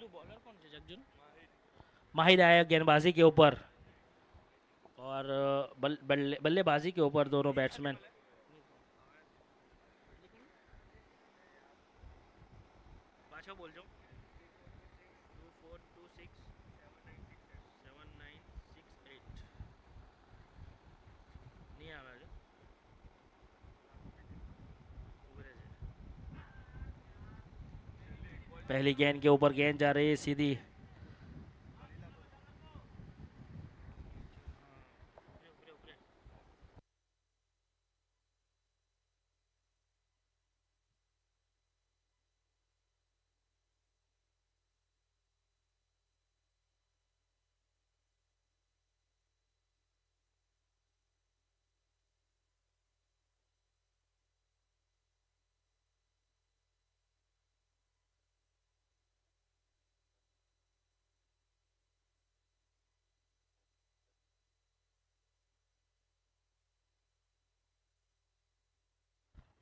Bowler कौन से जगजुन? माहिर आया गेंदबाजी के ऊपर और बल्लेबाजी के ऊपर दोनों बैट्समैन। पाछा बोल जाओ। 24267968 नहीं आ रहा। पहली गेंद के ऊपर गेंद जा रही है सीधी।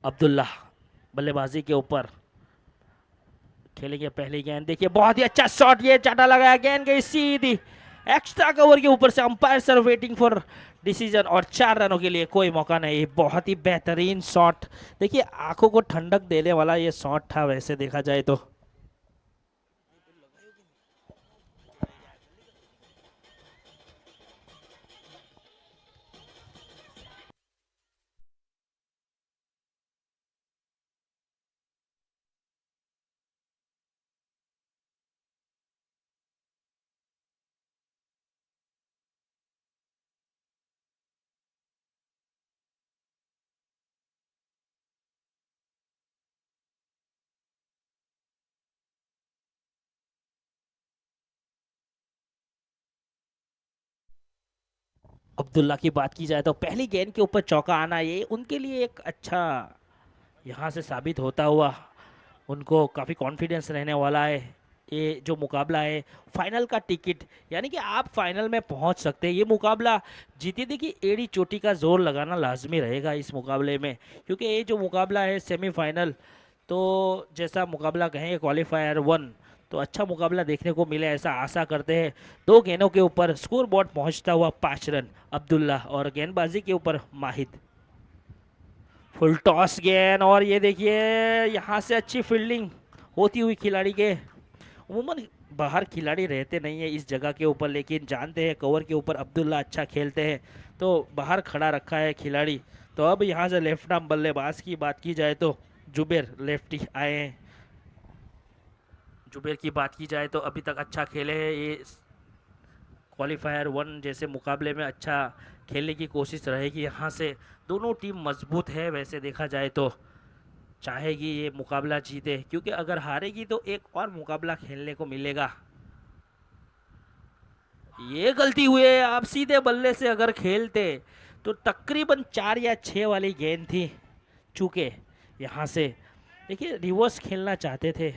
अब्दुल्ला बल्लेबाजी के ऊपर खेलेंगे पहली गेंद। देखिए बहुत ही अच्छा शॉट, ये चाटा लगाया, गेंद गई सीधी एक्स्ट्रा कवर के ऊपर से। Umpire sir waiting for decision और 4 रनों के लिए कोई मौका नहीं। बहुत ही बेहतरीन शॉट, देखिए आंखों को ठंडक देने वाला ये शॉट था वैसे देखा जाए तो। अब्दुल्ला की बात की जाए तो पहली गेंद के ऊपर चौका आना ये उनके लिए एक अच्छा यहाँ से साबित होता हुआ उनको काफ़ी कॉन्फिडेंस रहने वाला है। ये जो मुकाबला है फाइनल का टिकट, यानी कि आप फाइनल में पहुंच सकते हैं। ये मुकाबला जीते देखिए एड़ी चोटी का जोर लगाना लाजमी रहेगा इस मुकाबले में, क्योंकि ये जो मुकाबला है सेमीफाइनल, तो जैसा मुकाबला कहेंगे क्वालिफायर 1, तो अच्छा मुकाबला देखने को मिले ऐसा आशा करते हैं। 2 गेंदों के ऊपर स्कोर बोर्ड पहुंचता हुआ 5 रन अब्दुल्ला और गेंदबाजी के ऊपर माहिद। फुल टॉस गेंद और ये देखिए यहाँ से अच्छी फील्डिंग होती हुई खिलाड़ी के। उमूमन बाहर खिलाड़ी रहते नहीं है इस जगह के ऊपर, लेकिन जानते हैं कवर के ऊपर अब्दुल्ला अच्छा खेलते हैं तो बाहर खड़ा रखा है खिलाड़ी। तो अब यहाँ से लेफ्ट आर्म बल्लेबाज की बात की जाए तो जुबेर लेफ्टी आए हैं। जुबेर की बात की जाए तो अभी तक अच्छा खेले हैं ये क्वालिफायर 1 जैसे मुकाबले में, अच्छा खेलने की कोशिश रहेगी यहाँ से। दोनों टीम मजबूत है वैसे देखा जाए तो, चाहेगी ये मुकाबला जीते, क्योंकि अगर हारेगी तो एक और मुकाबला खेलने को मिलेगा। ये गलती हुई है, आप सीधे बल्ले से अगर खेलते तो तकरीबन 4 या 6 वाली गेंद थी, चूके यहाँ से देखिए रिवर्स खेलना चाहते थे।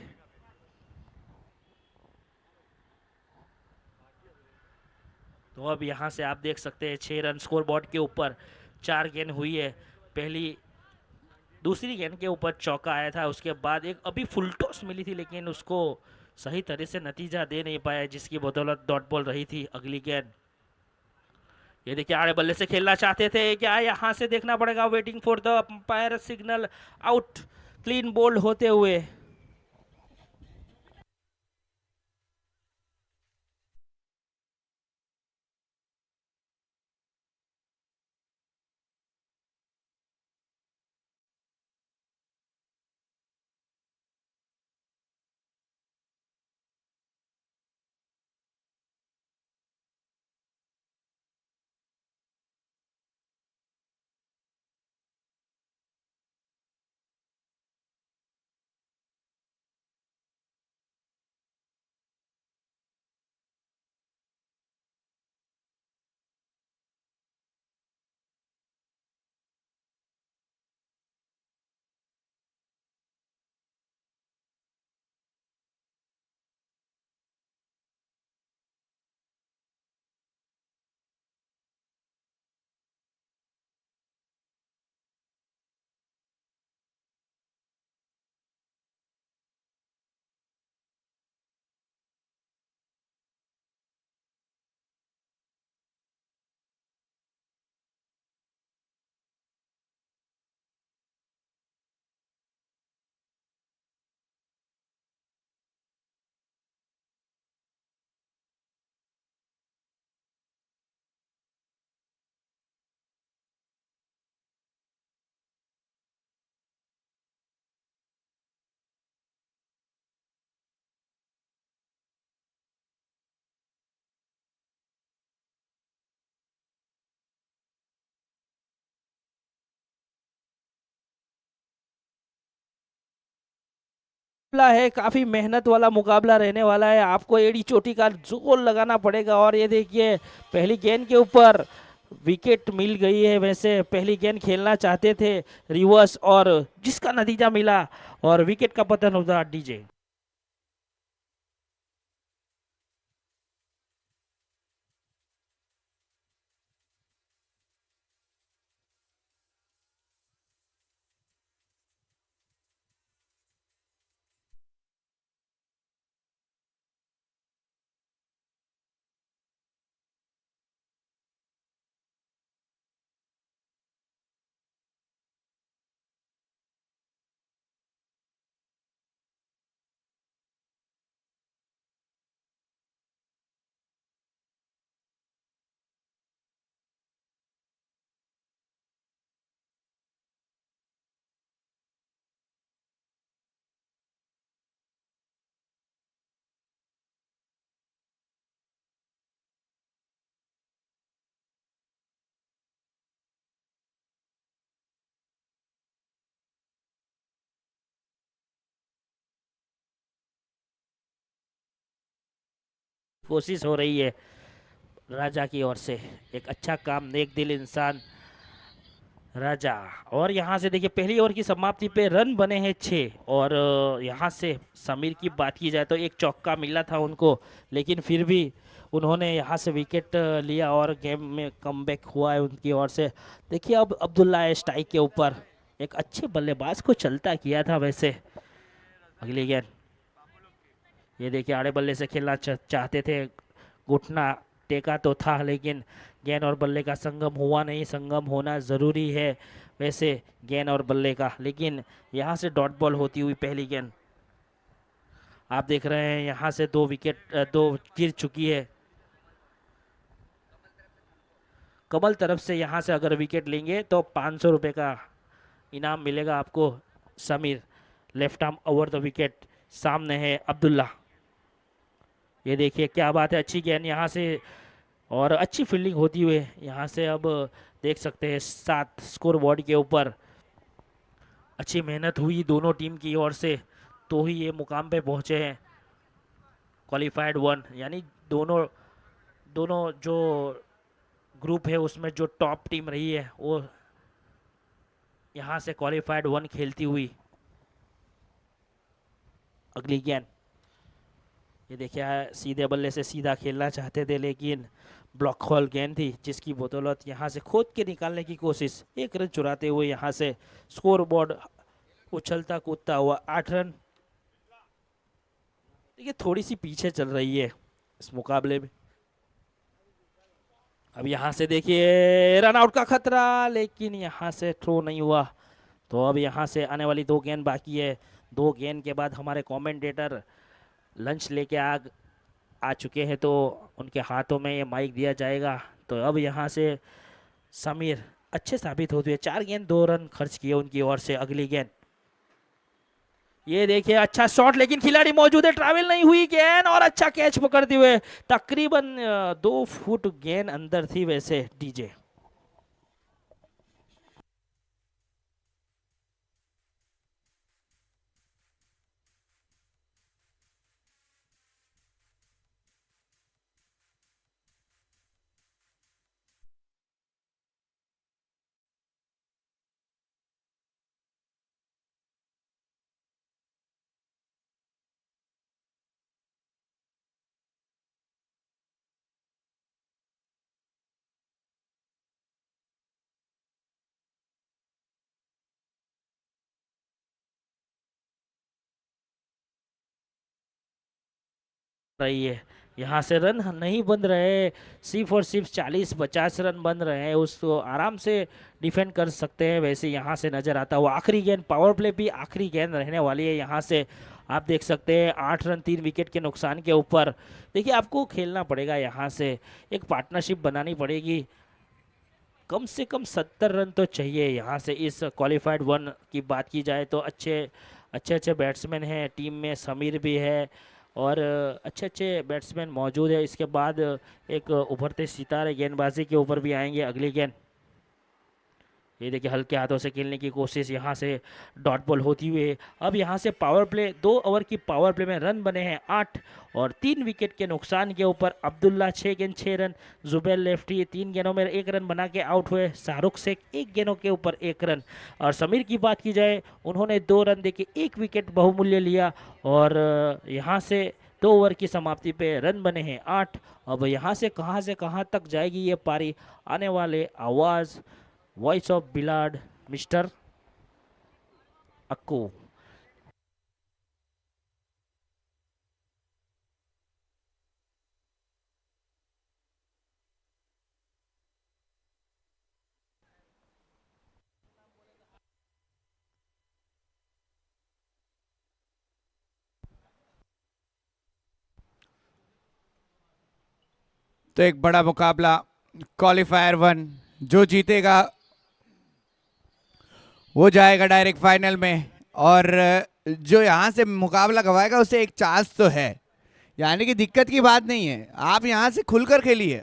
तो अब यहाँ से आप देख सकते हैं 6 रन स्कोर बोर्ड के ऊपर, 4 गेंद हुई है। पहली दूसरी गेंद के ऊपर चौका आया था, उसके बाद एक अभी फुल टॉस मिली थी लेकिन उसको सही तरह से नतीजा दे नहीं पाया, जिसकी बदौलत डॉट बॉल रही थी अगली गेंद। ये देखिए आड़े बल्ले से खेलना चाहते थे क्या, यहाँ से देखना पड़ेगा, waiting for the umpire signal, out, clean bowled होते हुए। मुकाबला है, काफी मेहनत वाला मुकाबला रहने वाला है। आपको एड़ी चोटी का जोर लगाना पड़ेगा। और ये देखिए पहली गेंद के ऊपर विकेट मिल गई है। वैसे पहली गेंद खेलना चाहते थे रिवर्स, और जिसका नतीजा मिला और विकेट का पतन होता डीजे। कोशिश हो रही है राजा की ओर से, एक अच्छा काम, नेक दिल इंसान राजा। और यहाँ से देखिए पहली ओवर की समाप्ति पे रन बने हैं 6। और यहाँ से समीर की बात की जाए तो एक चौका मिला था उनको, लेकिन फिर भी उन्होंने यहाँ से विकेट लिया और गेम में कमबैक हुआ है उनकी ओर से। देखिए अब अब्दुल्ला है स्ट्राइक के ऊपर, एक अच्छे बल्लेबाज को चलता किया था वैसे। अगली गेंद, ये देखिए आड़े बल्ले से खेलना चाहते थे, घुटना टेका तो था, लेकिन गेंद और बल्ले का संगम हुआ नहीं। संगम होना ज़रूरी है वैसे गेंद और बल्ले का, लेकिन यहाँ से डॉट बॉल होती हुई पहली गेंद आप देख रहे हैं यहाँ से दो विकेट दो गिर चुकी है। कमल तरफ से यहाँ से अगर विकेट लेंगे तो 500 रुपये का इनाम मिलेगा आपको। Sameer left arm over the wicket, सामने है अब्दुल्ला। ये देखिए क्या बात है, अच्छी गेंद यहाँ से और अच्छी फील्डिंग होती हुई यहाँ से। अब देख सकते हैं 7 स्कोर बोर्ड के ऊपर अच्छी मेहनत हुई दोनों टीम की ओर से, तो ही ये मुकाम पे पहुंचे हैं क्वालिफाइड 1। यानी दोनों दोनों जो ग्रुप है उसमें जो टॉप टीम रही है वो यहाँ से क्वालिफाइड 1 खेलती हुई। अगली गेंद, ये देखिए सीधे बल्ले से सीधा खेलना चाहते थे, लेकिन ब्लॉक हॉल गेंद थी जिसकी बदौलत यहाँ से खोद के निकालने की कोशिश, एक रन चुराते हुए यहाँ से स्कोर बोर्ड उछलता कूदता हुआ 8 रन। देखिए थोड़ी सी पीछे चल रही है इस मुकाबले में। अब यहाँ से देखिए रन आउट का खतरा, लेकिन यहाँ से थ्रो नहीं हुआ। तो अब यहाँ से आने वाली 2 गेंद बाकी है। 2 गेंद के बाद हमारे कमेंटेटर लंच लेके आ चुके हैं, तो उनके हाथों में ये माइक दिया जाएगा। तो अब यहाँ से समीर अच्छे साबित होते हुए 4 गेंद 2 रन खर्च किए उनकी ओर से। अगली गेंद, ये देखिए अच्छा शॉट, लेकिन खिलाड़ी मौजूद है, ट्रैवल नहीं हुई गेंद और अच्छा कैच पकड़ते हुए। तकरीबन 2 फुट गेंद अंदर थी वैसे डीजे। रही है यहाँ से रन नहीं बन रहे, सिर्फ और सिर्फ 40-50 रन बन रहे हैं, उसको आराम से डिफेंड कर सकते हैं वैसे यहाँ से नजर आता हुआ। आखिरी गेंद, पावर प्ले भी आखिरी गेंद रहने वाली है यहाँ से। आप देख सकते हैं 8 रन 3 विकेट के नुकसान के ऊपर। देखिए आपको खेलना पड़ेगा यहाँ से, एक पार्टनरशिप बनानी पड़ेगी। कम से कम 70 रन तो चाहिए यहाँ से। इस क्वालिफाइड 1 की बात की जाए तो अच्छे अच्छे बैट्समैन हैं टीम में, समीर भी है और अच्छे अच्छे बैट्समैन मौजूद है। इसके बाद एक उभरते सितारे गेंदबाजी के ऊपर भी आएंगे। अगली गेंद, ये देखिए हल्के हाथों से खेलने की कोशिश, यहाँ से डॉट बॉल होती हुई। अब यहाँ से पावर प्ले, 2 ओवर की पावर प्ले में रन बने हैं 8 और 3 विकेट के नुकसान के ऊपर अब्दुल्ला 6 गेंद 6 रन, जुबैर लेफ्टी 3 गेंदों में 1 रन बना के आउट हुए, शाहरुख शेख 1 गेंदों के ऊपर 1 रन। और समीर की बात की जाए, उन्होंने 2 रन देके 1 विकेट बहुमूल्य लिया और यहाँ से 2 ओवर की समाप्ति पे रन बने हैं 8। अब यहाँ से कहाँ तक जाएगी ये पारी, आने वाले आवाज़, वॉइस ऑफ बिलाड, मिस्टर अक्कू। तो एक बड़ा मुकाबला क्वालिफायर 1, जो जीतेगा वो जाएगा डायरेक्ट फाइनल में, और जो यहाँ से मुकाबला गवाएगा उसे एक चांस तो है, यानी कि दिक्कत की बात नहीं है, आप यहाँ से खुलकर खेलिए।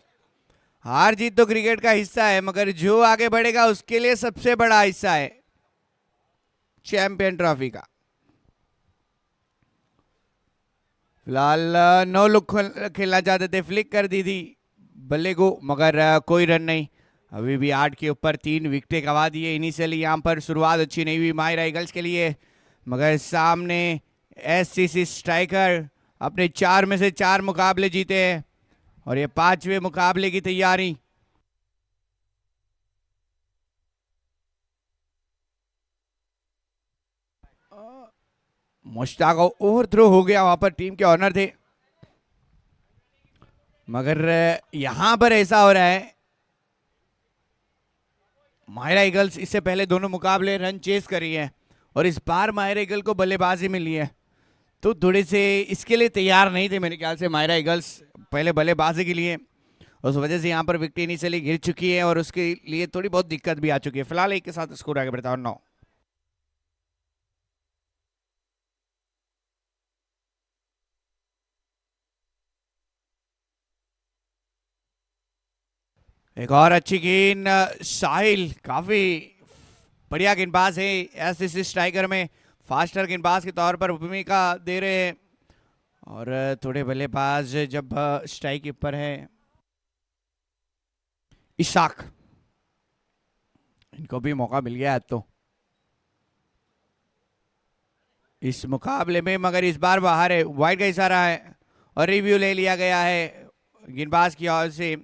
हार जीत तो क्रिकेट का हिस्सा है, मगर जो आगे बढ़ेगा उसके लिए सबसे बड़ा हिस्सा है चैंपियन ट्रॉफी का। फिलहाल नो लुक खेलना चाहते थे, फ्लिक कर दी थी बल्ले को, मगर कोई रन नहीं। अभी भी 8 के ऊपर 3 विकेटें गवा दिए। इनिशियली यहाँ पर शुरुआत अच्छी नहीं हुई माहिरा ईगल्स के लिए, मगर सामने एससीसी स्ट्राइकर अपने 4 में से 4 मुकाबले जीते हैं और ये 5वें मुकाबले की तैयारी। मुश्ताक ओवर थ्रो हो गया, वहां पर टीम के ऑनर थे, मगर यहां पर ऐसा हो रहा है, माहिरा ईगल्स इससे पहले दोनों मुकाबले रन चेस करी है और इस बार माहिरा ईगल को बल्लेबाजी मिली है, तो थोड़े से इसके लिए तैयार नहीं थे मेरे ख्याल से माहिरा ईगल्स पहले बल्लेबाजी के लिए। उस वजह से यहाँ पर विकेट इनिशियली गिर चुकी है और उसके लिए थोड़ी बहुत दिक्कत भी आ चुकी है। फिलहाल 1 के साथ स्कोर आगे बढ़ता है 9। एक और अच्छी गेंद, साहिल काफी बढ़िया गेंदबाज है, एससीसी स्ट्राइकर में फास्टर गेंदबाज के तौर पर भूमिका दे रहे हैं, और थोड़े बल्लेबाज जब स्ट्राइक के ऊपर है। इशाक, इनको भी मौका मिल गया है तो इस मुकाबले में, मगर इस बार बाहर है, वाइड का इशारा है और रिव्यू ले लिया गया है गेंदबाज की ओर से।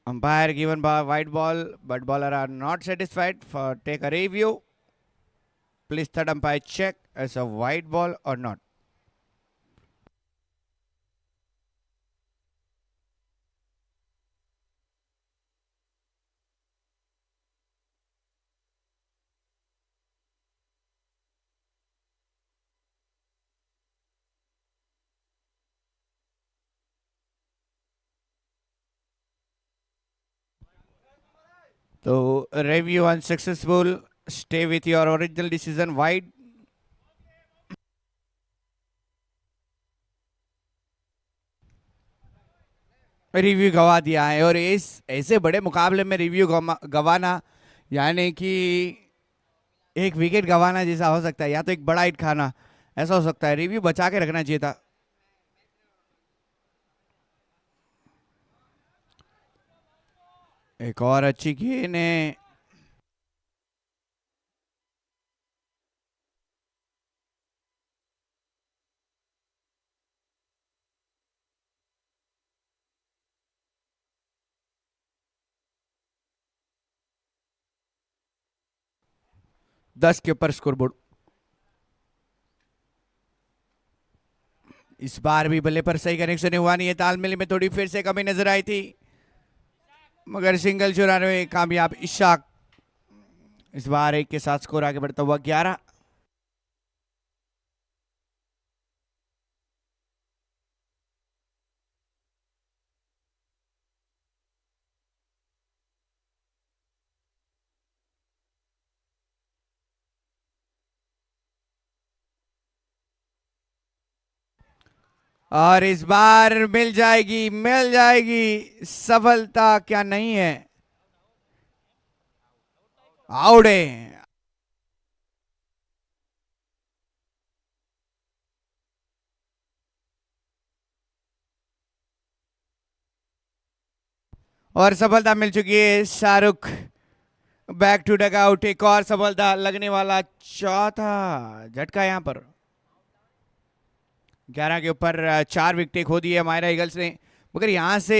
Umpire given by white ball, but bowler are not satisfied for take a review. Please third umpire check as a white ball or not. तो review unsuccessful, stay with your original decision, wide. Review गवा दिया है, और इस ऐसे बड़े मुकाबले में रिव्यू गवाना यानी कि एक विकेट गवाना जैसा हो सकता है, या तो एक बड़ा हिट खाना ऐसा हो सकता है। रिव्यू बचा के रखना चाहिए था। एक और अच्छी गेंद है, दस के ऊपर स्कोरबोर्ड। इस बार भी बल्ले पर सही कनेक्शन हुआ नहीं है, तालमेल में थोड़ी फिर से कमी नजर आई थी, मगर सिंगल चुराने में कामयाब इशाक। इस बार 1 के साथ स्कोर आगे बढ़ता हुआ 11। और इस बार मिल जाएगी सफलता, क्या नहीं है। आउट है। और सफलता मिल चुकी है Shahrukh. Back to dugout, एक और सफलता लगने वाला, चौथा झटका यहां पर। 11 के ऊपर 4 विकेटें खो दी है मायरा ईगल्स ने, मगर यहां से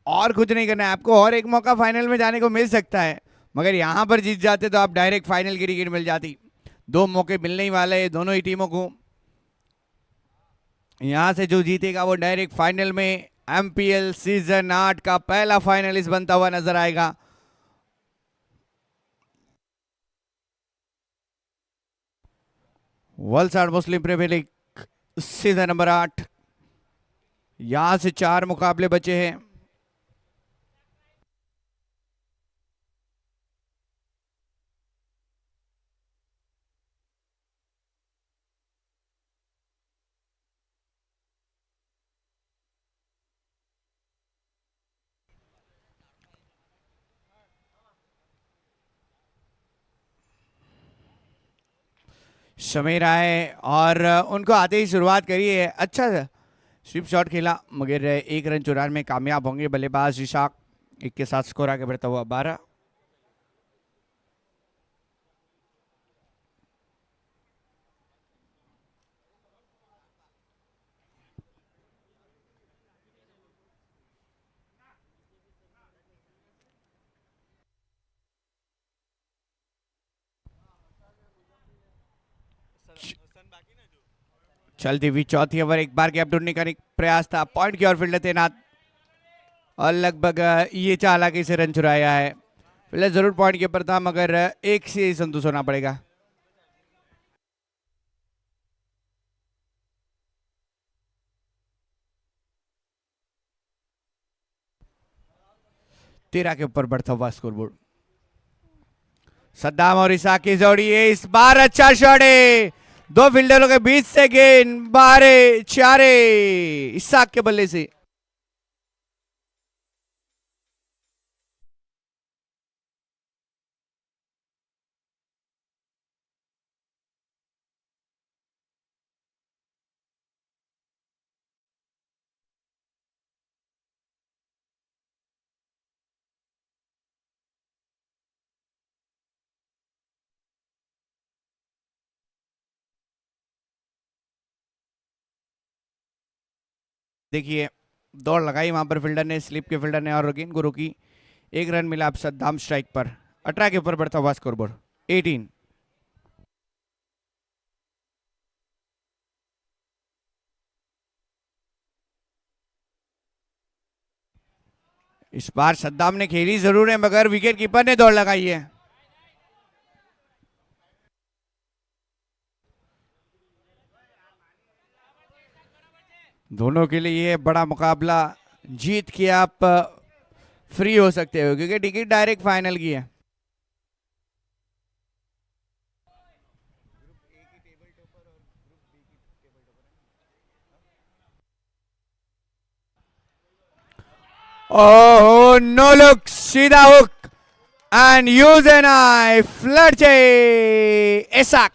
और कुछ नहीं करना है आपको, और एक मौका फाइनल में जाने को मिल सकता है, मगर यहां पर जीत जाते तो आप डायरेक्ट फाइनल की टिकट मिल जाती। 2 मौके मिलने ही वाले हैं दोनों ही टीमों को। यहां से जो जीतेगा वो डायरेक्ट फाइनल में एमपीएल सीजन 8 का पहला फाइनलिस्ट बनता हुआ नजर आएगा। वलसाड़ मुस्लिम प्रीमियर लीग सीजन नंबर 8, यहां से 4 मुकाबले बचे हैं। समीर आए और उनको आते ही शुरुआत करी है, अच्छा स्वीप शॉट खेला, मगर 1 रन चुराने में कामयाब होंगे बल्लेबाज इशाक। 1 के साथ स्कोर आगे बढ़ता हुआ 12। चलती हुई चौथी ओवर, एक बार गैप ढूंढने का प्रयास था, पॉइंट की ओर फील्डर तैनात और लगभग ये चालाकी से रन चुराया है। फील्डर जरूर पॉइंट के ऊपर था, मगर 1 से ही संतुष्ट होना पड़ेगा। तेरह के ऊपर बढ़ता हुआ स्कोरबोर्ड। सद्दाम और इसाक की जोड़ी है, इस बार अच्छा शॉट है, 2 फील्डरों के बीच से गेंद बारे चारे इसाक के बल्ले से। देखिए दौड़ लगाई वहां पर फील्डर ने, स्लिप के फील्डर ने, और गेंद को रोकी। 1 रन मिला अब सद्दाम स्ट्राइक पर। 18 के ऊपर बढ़ता हुआ स्कोरबोर्ड 18। इस बार सद्दाम ने खेली जरूर है, मगर विकेट कीपर ने दौड़ लगाई है। दोनों के लिए ये बड़ा मुकाबला, जीत के आप फ्री हो सकते हो क्योंकि टिकट डायरेक्ट फाइनल की है। ओह नो लुक, सीधा hook and use N I flood ऐसा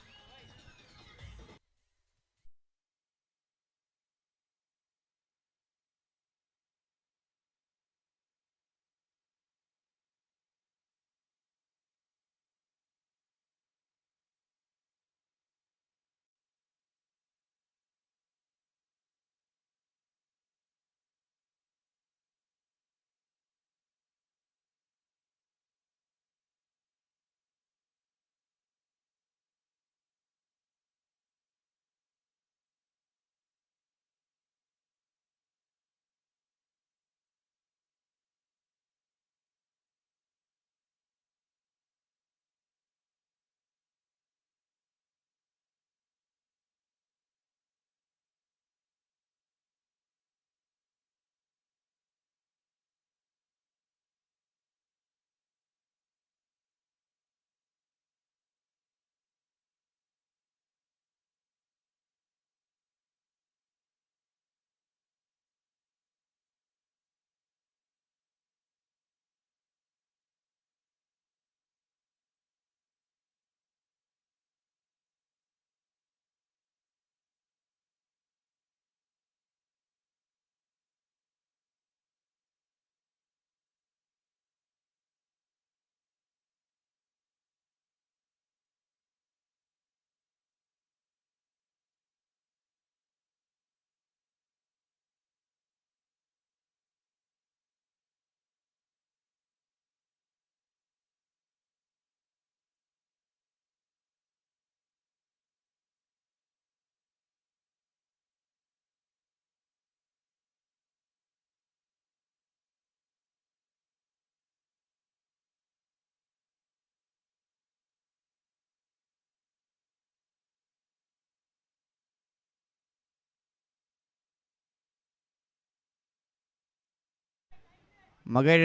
मगर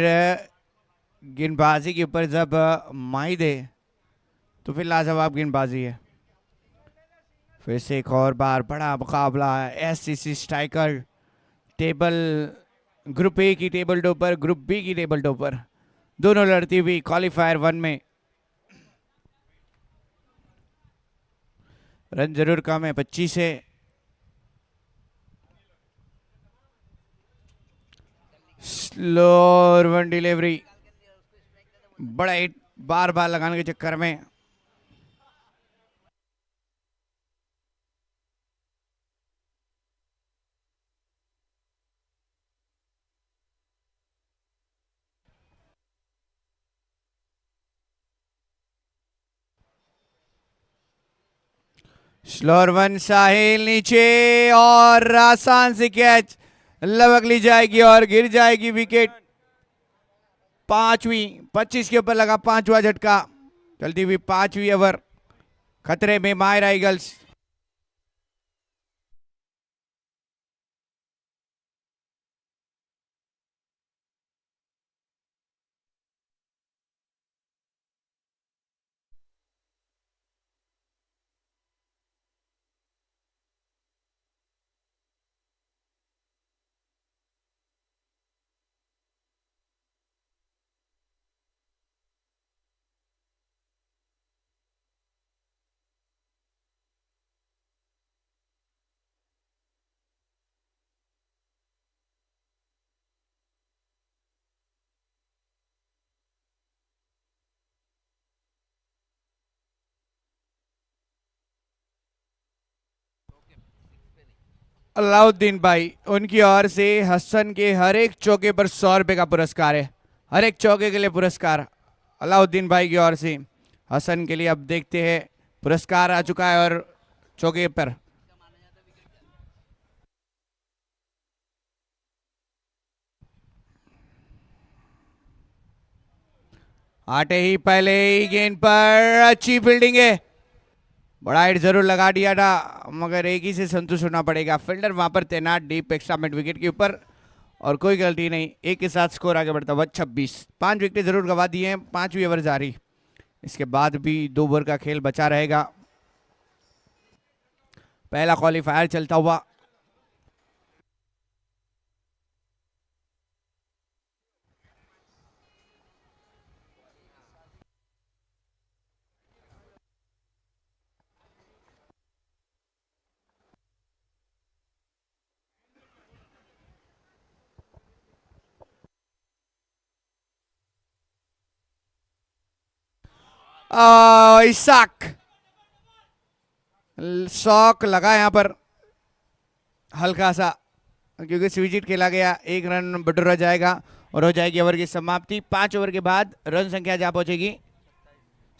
गेंदबाजी के ऊपर जब माही दे तो फिर लाजवाब गेंदबाजी है। फिर से एक और बार बड़ा मुकाबला है। SCC striker table group A की टेबल टॉपर, ग्रुप बी की टेबल टॉपर, दोनों लड़ती हुई क्वालिफायर 1 में। रन जरूर कम है, 25 है। स्लो वन डिलीवरी, बड़ा हिट बार बार लगाने के चक्कर में। स्लोर वन, साहिल नीचे और आसान से कैच लपक ली जाएगी और गिर जाएगी विकेट। 5वीं 25 के ऊपर लगा 5वां झटका। चलती हुई 5वीं ओवर, खतरे में मायरा ईगल्स। अलाउद्दीन भाई, उनकी ओर से हसन के हर एक चौके पर 100 रुपए का पुरस्कार है। हर एक चौके के लिए पुरस्कार अलाउद्दीन भाई की ओर से हसन के लिए। अब देखते हैं, पुरस्कार आ चुका है और चौके पर आते ही पहले ही गेंद पर अच्छी फील्डिंग है। बड़ा हिट जरूर लगा दिया था, मगर एक ही से संतुष्ट होना पड़ेगा। फील्डर वहां पर तैनात डीप एक्स्ट्रा मिड विकेट के ऊपर और कोई गलती नहीं। एक के साथ स्कोर आगे बढ़ता हुआ 26। 5 विकेट जरूर गवा दिए हैं। 5वीं ओवर जारी, इसके बाद भी 2 ओवर का खेल बचा रहेगा। पहला क्वालिफायर चलता हुआ। इसाक, शॉक लगा यहां पर हल्का सा, क्योंकि स्विचिट खेला गया। 1 रन बटोरा जाएगा और हो जाएगी ओवर की समाप्ति। 5 ओवर के बाद रन संख्या जा पहुंचेगी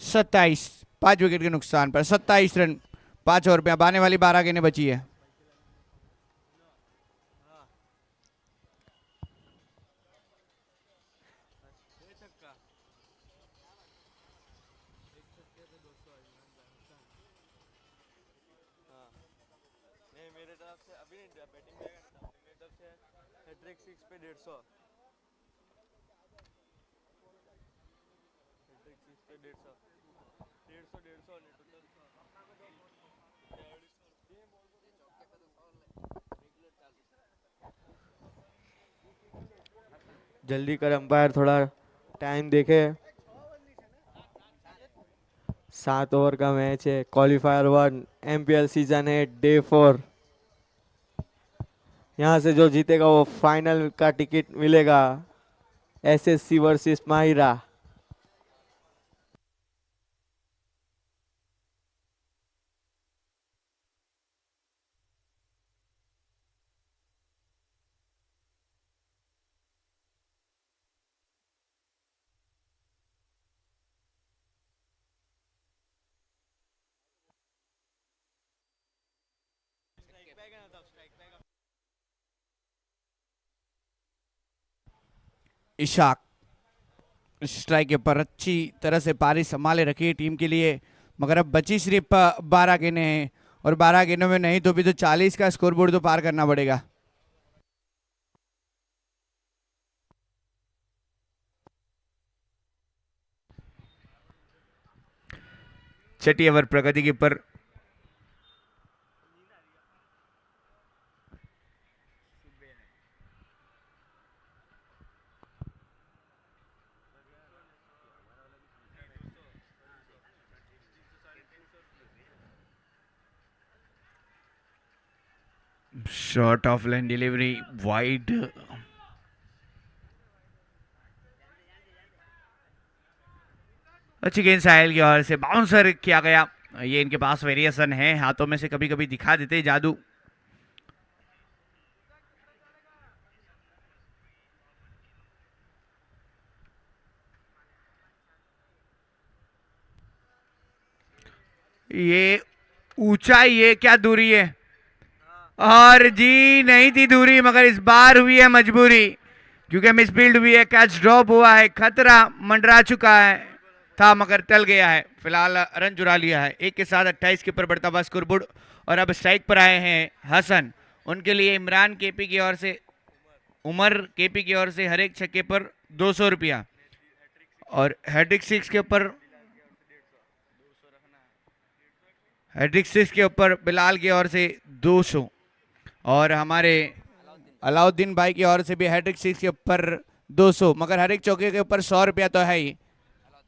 27। 5 विकेट के नुकसान पर 27 रन 5 ओवर पे। अब आने वाली 12 गेंदें बची है। जल्दी कर अंपायर, थोड़ा टाइम देखे। 7 ओवर का मैच है, क्वालिफायर 1, एमपीएल सीजन है, डे 4। यहाँ से जो जीतेगा वो फाइनल का टिकट मिलेगा। SSC versus Mahira. Ishaq strike के ऊपर अच्छी तरह से पारी संभाले रखी है टीम के लिए, मगर अब बची सिर्फ 12 गेंदें हैं और 12 गेंदों में नहीं तो भी तो 40 का स्कोरबोर्ड तो पार करना पड़ेगा। छठी ओवर प्रगति के ऊपर। Short of line delivery wide. अच्छी गेंद साहिल की ओर से बाउंसर किया गया। ये इनके पास वेरिएशन है, हाथों में से कभी कभी दिखा देते जादू। ये ऊंचाई है, क्या दूरी है? और जी नहीं थी दूरी, मगर इस बार हुई है मजबूरी, क्योंकि मिसफील्ड हुई है, कैच ड्रॉप हुआ है, खतरा मंडरा चुका है था मगर टल गया है। फिलहाल रन चुरा लिया है। एक के साथ 28 के ऊपर बढ़ता हुआ स्कोरबोर्ड। और अब स्ट्राइक पर आए हैं हसन। उनके लिए इमरान केपी की ओर से, उमर केपी की ओर से हर एक छक्के पर 200 रुपया। और हैट्रिक सिक्स के ऊपर, हैट्रिक सिक्स के ऊपर बिलाल की ओर से 200। और हमारे अलाउद्दीन भाई की ओर से भी हैट्रिक सिक्स के ऊपर 200, मगर हर एक चौके के ऊपर 100 रुपया तो है ही।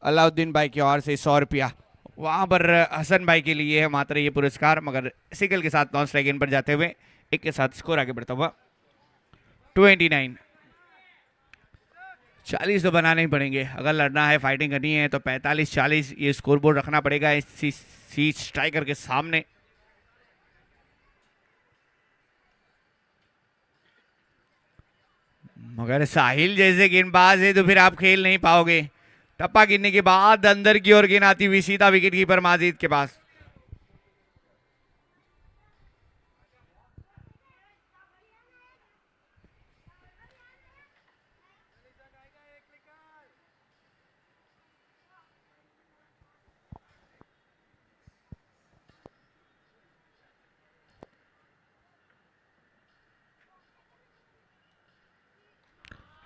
अलाउद्दीन भाई की ओर से 100 रुपया। वहां पर हसन भाई के लिए है मात्र ये पुरस्कार, मगर सिकल के साथ नॉन स्ट्राइक इन पर जाते हुए एक के साथ स्कोर आगे बढ़ता हुआ 29। 40 तो बनाने ही पड़ेंगे अगर लड़ना है, फाइटिंग करनी है तो 45-40 ये स्कोरबोर्ड रखना पड़ेगा इस स्ट्राइकर के सामने। मगर साहिल जैसे गेंदबाज है तो फिर आप खेल नहीं पाओगे। टप्पा गिरने के बाद अंदर की ओर गेंद आती हुई सीधा विकेट कीपर माजिद के पास।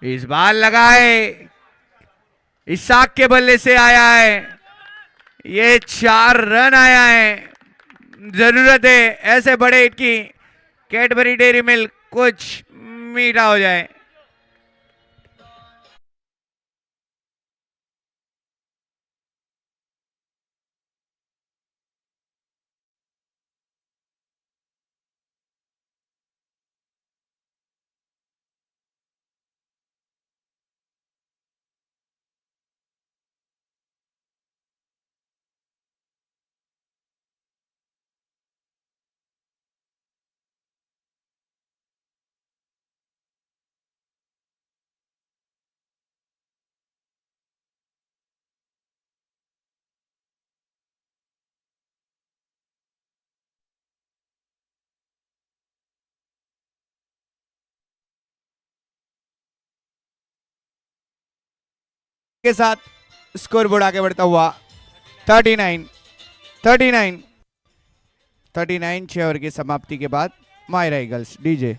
इस बार लगाए, इसाक के बल्ले से आया है, ये 4 रन आया है। जरूरत है ऐसे बड़े हिट की, कैडबरी डेयरी मिल्क कुछ मीठा हो जाए। के साथ स्कोर बोर्ड आगे बढ़ता हुआ 39 6 ओवर की समाप्ति के बाद मायरा ईगल्स डीजे।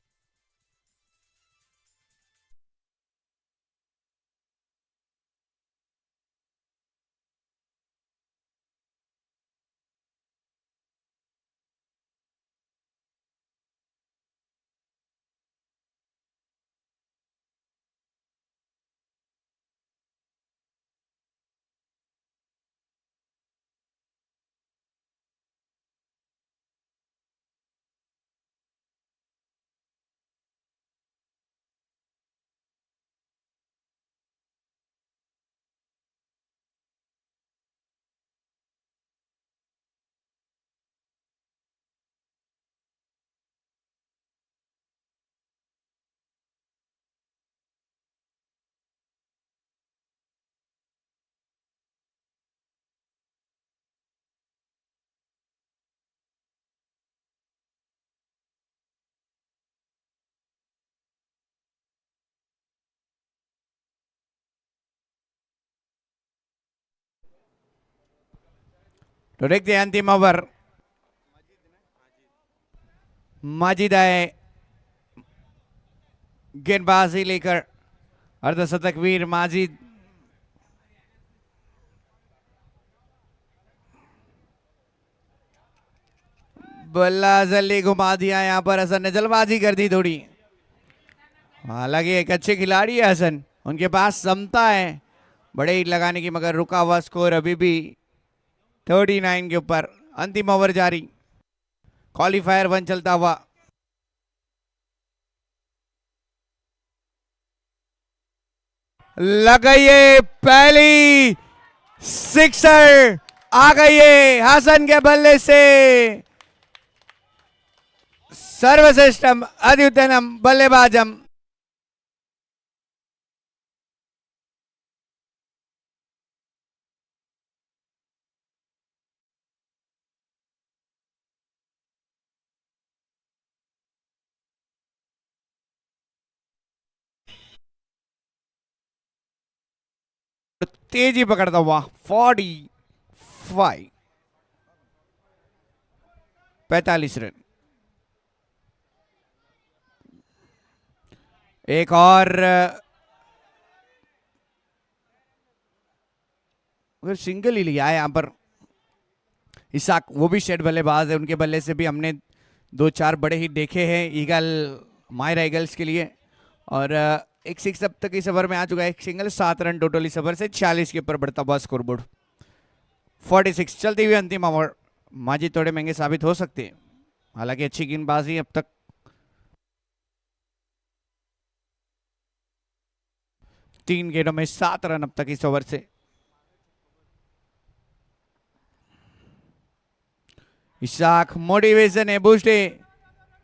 तो देखते हैं अंतिम ओवर। माजिद आए गेंदबाजी लेकर, अर्धशतक वीर माजिद। बल्ला जल्दी घुमा दिया यहाँ पर हसन ने जल्दबाजी कर दी थोड़ी। हालांकि एक अच्छे खिलाड़ी है हसन, उनके पास क्षमता है बड़े हिट लगाने की, मगर रुका हुआ स्कोर अभी भी 39 के ऊपर। अंतिम ओवर जारी, क्वालिफायर 1 चलता हुआ। लगाइए पहली सिक्सर, आ गई है हसन के बल्ले से। सर्वश्रेष्ठम अद्युतनम बल्लेबाजम। तेजी पकड़ता हुआ 45 रन। एक और सिंगल ही लिया है यहां पर इसाक, वो भी शेड बल्लेबाज है, उनके बल्ले से भी हमने 2-4 बड़े हिट देखे हैं ईगल, मायरा ईगल्स के लिए। और एक सिक्स अब तक इस ओवर में आ चुका है, एक सिंगल, 7 रन टोटल इस ओवर से, 40 के ऊपर बढ़ता हुआ स्कोरबोर्ड। 46 चलती हुई अंतिम ओवर। माजी थोड़े महंगे साबित हो सकते हैं, हालांकि अच्छी गेंदबाजी अब तक। तीन गेंदों में 7 रन अब तक इस ओवर से। इशाक मोटिवेशन है, बूस्ट है,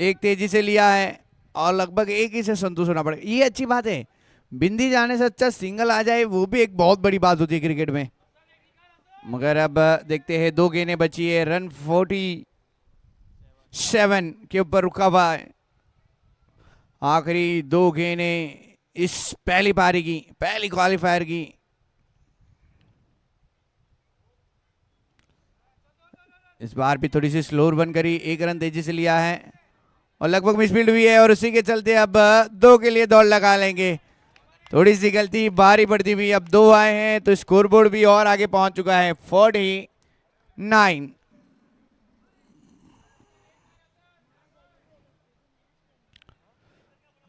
एक तेजी से लिया है और लगभग एक ही से संतुष्ट होना पड़ेगा। ये अच्छी बात है, बिंदी जाने से अच्छा सिंगल आ जाए वो भी एक बहुत बड़ी बात होती है क्रिकेट में। मगर अब देखते हैं, 2 गेंदें बची है, रन 47 के ऊपर रुका हुआ है। आखिरी 2 गेंदें इस पहली पारी की, पहली क्वालिफायर की। इस बार भी थोड़ी सी स्लोर बन करी, 1 रन तेजी से लिया है और लगभग मिसफील्ड हुई है, और उसी के चलते अब 2 के लिए दौड़ लगा लेंगे। थोड़ी सी गलती भारी पड़ती हुई, अब 2 आए हैं तो स्कोरबोर्ड भी और आगे पहुंच चुका है, 49।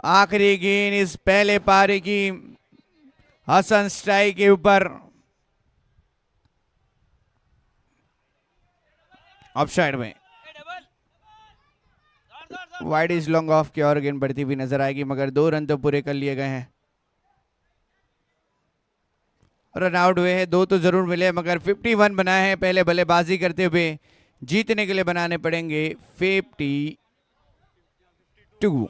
आखिरी गेंद इस पहले पारी की, हसन स्ट्राइक के ऊपर, ऑफसाइड में। वाइड इज लॉन्ग ऑफ की और गेंद बढ़ती हुई नजर आएगी, मगर 2 रन तो पूरे कर लिए गए हैं। रन आउट हुए हैं 2 तो जरूर मिले, मगर 51 बनाए हैं पहले बल्लेबाजी करते हुए। जीतने के लिए बनाने पड़ेंगे 52।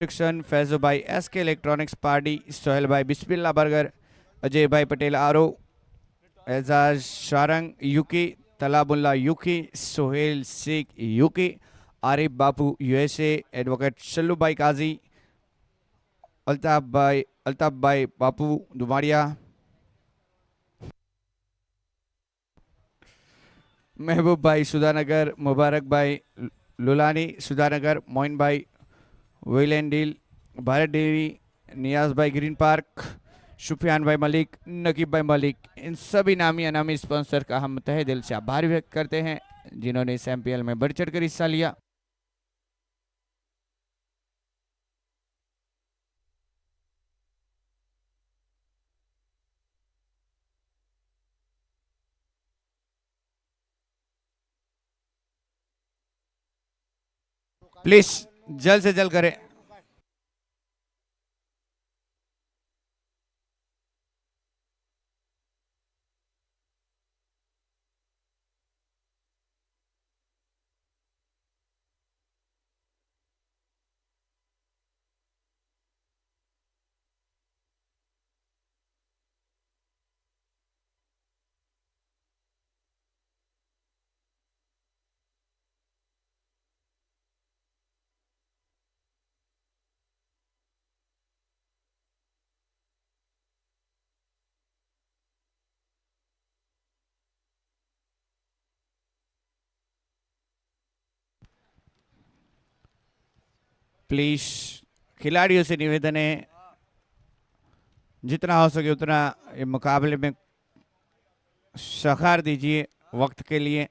फैजो भाई SK इलेक्ट्रॉनिक्स पार्टी, सोहेल भाई बिस्मिल्ला बर्गर, अजय भाई पटेल आरो, एजाज शारंग यूकी, तलाबुल्ला यूकी, सोहेल शेख यूकी, आरिफ बापू USA, एडवोकेट शल्लू भाई काजी, अल्ताफ भाई बापू दुमारिया, महबूब भाई सुधानगर, मुबारक भाई लुलानी सुधानगर, मोइन भाई वेलैंड डील, भारत डेयरी, नियाज भाई ग्रीन पार्क, शुफियान भाई मलिक, नकीब भाई मलिक, इन सभी नामी अनामी स्पॉन्सर का हम तहे दिल से आभार व्यक्त करते हैं जिन्होंने इस MPL में बढ़ चढ़ कर हिस्सा लिया। प्लीज जल्द से जल्द करें। प्लीज खिलाड़ियों से निवेदन है जितना हो सके उतना ये मुकाबले में सखार दीजिए वक्त के लिए।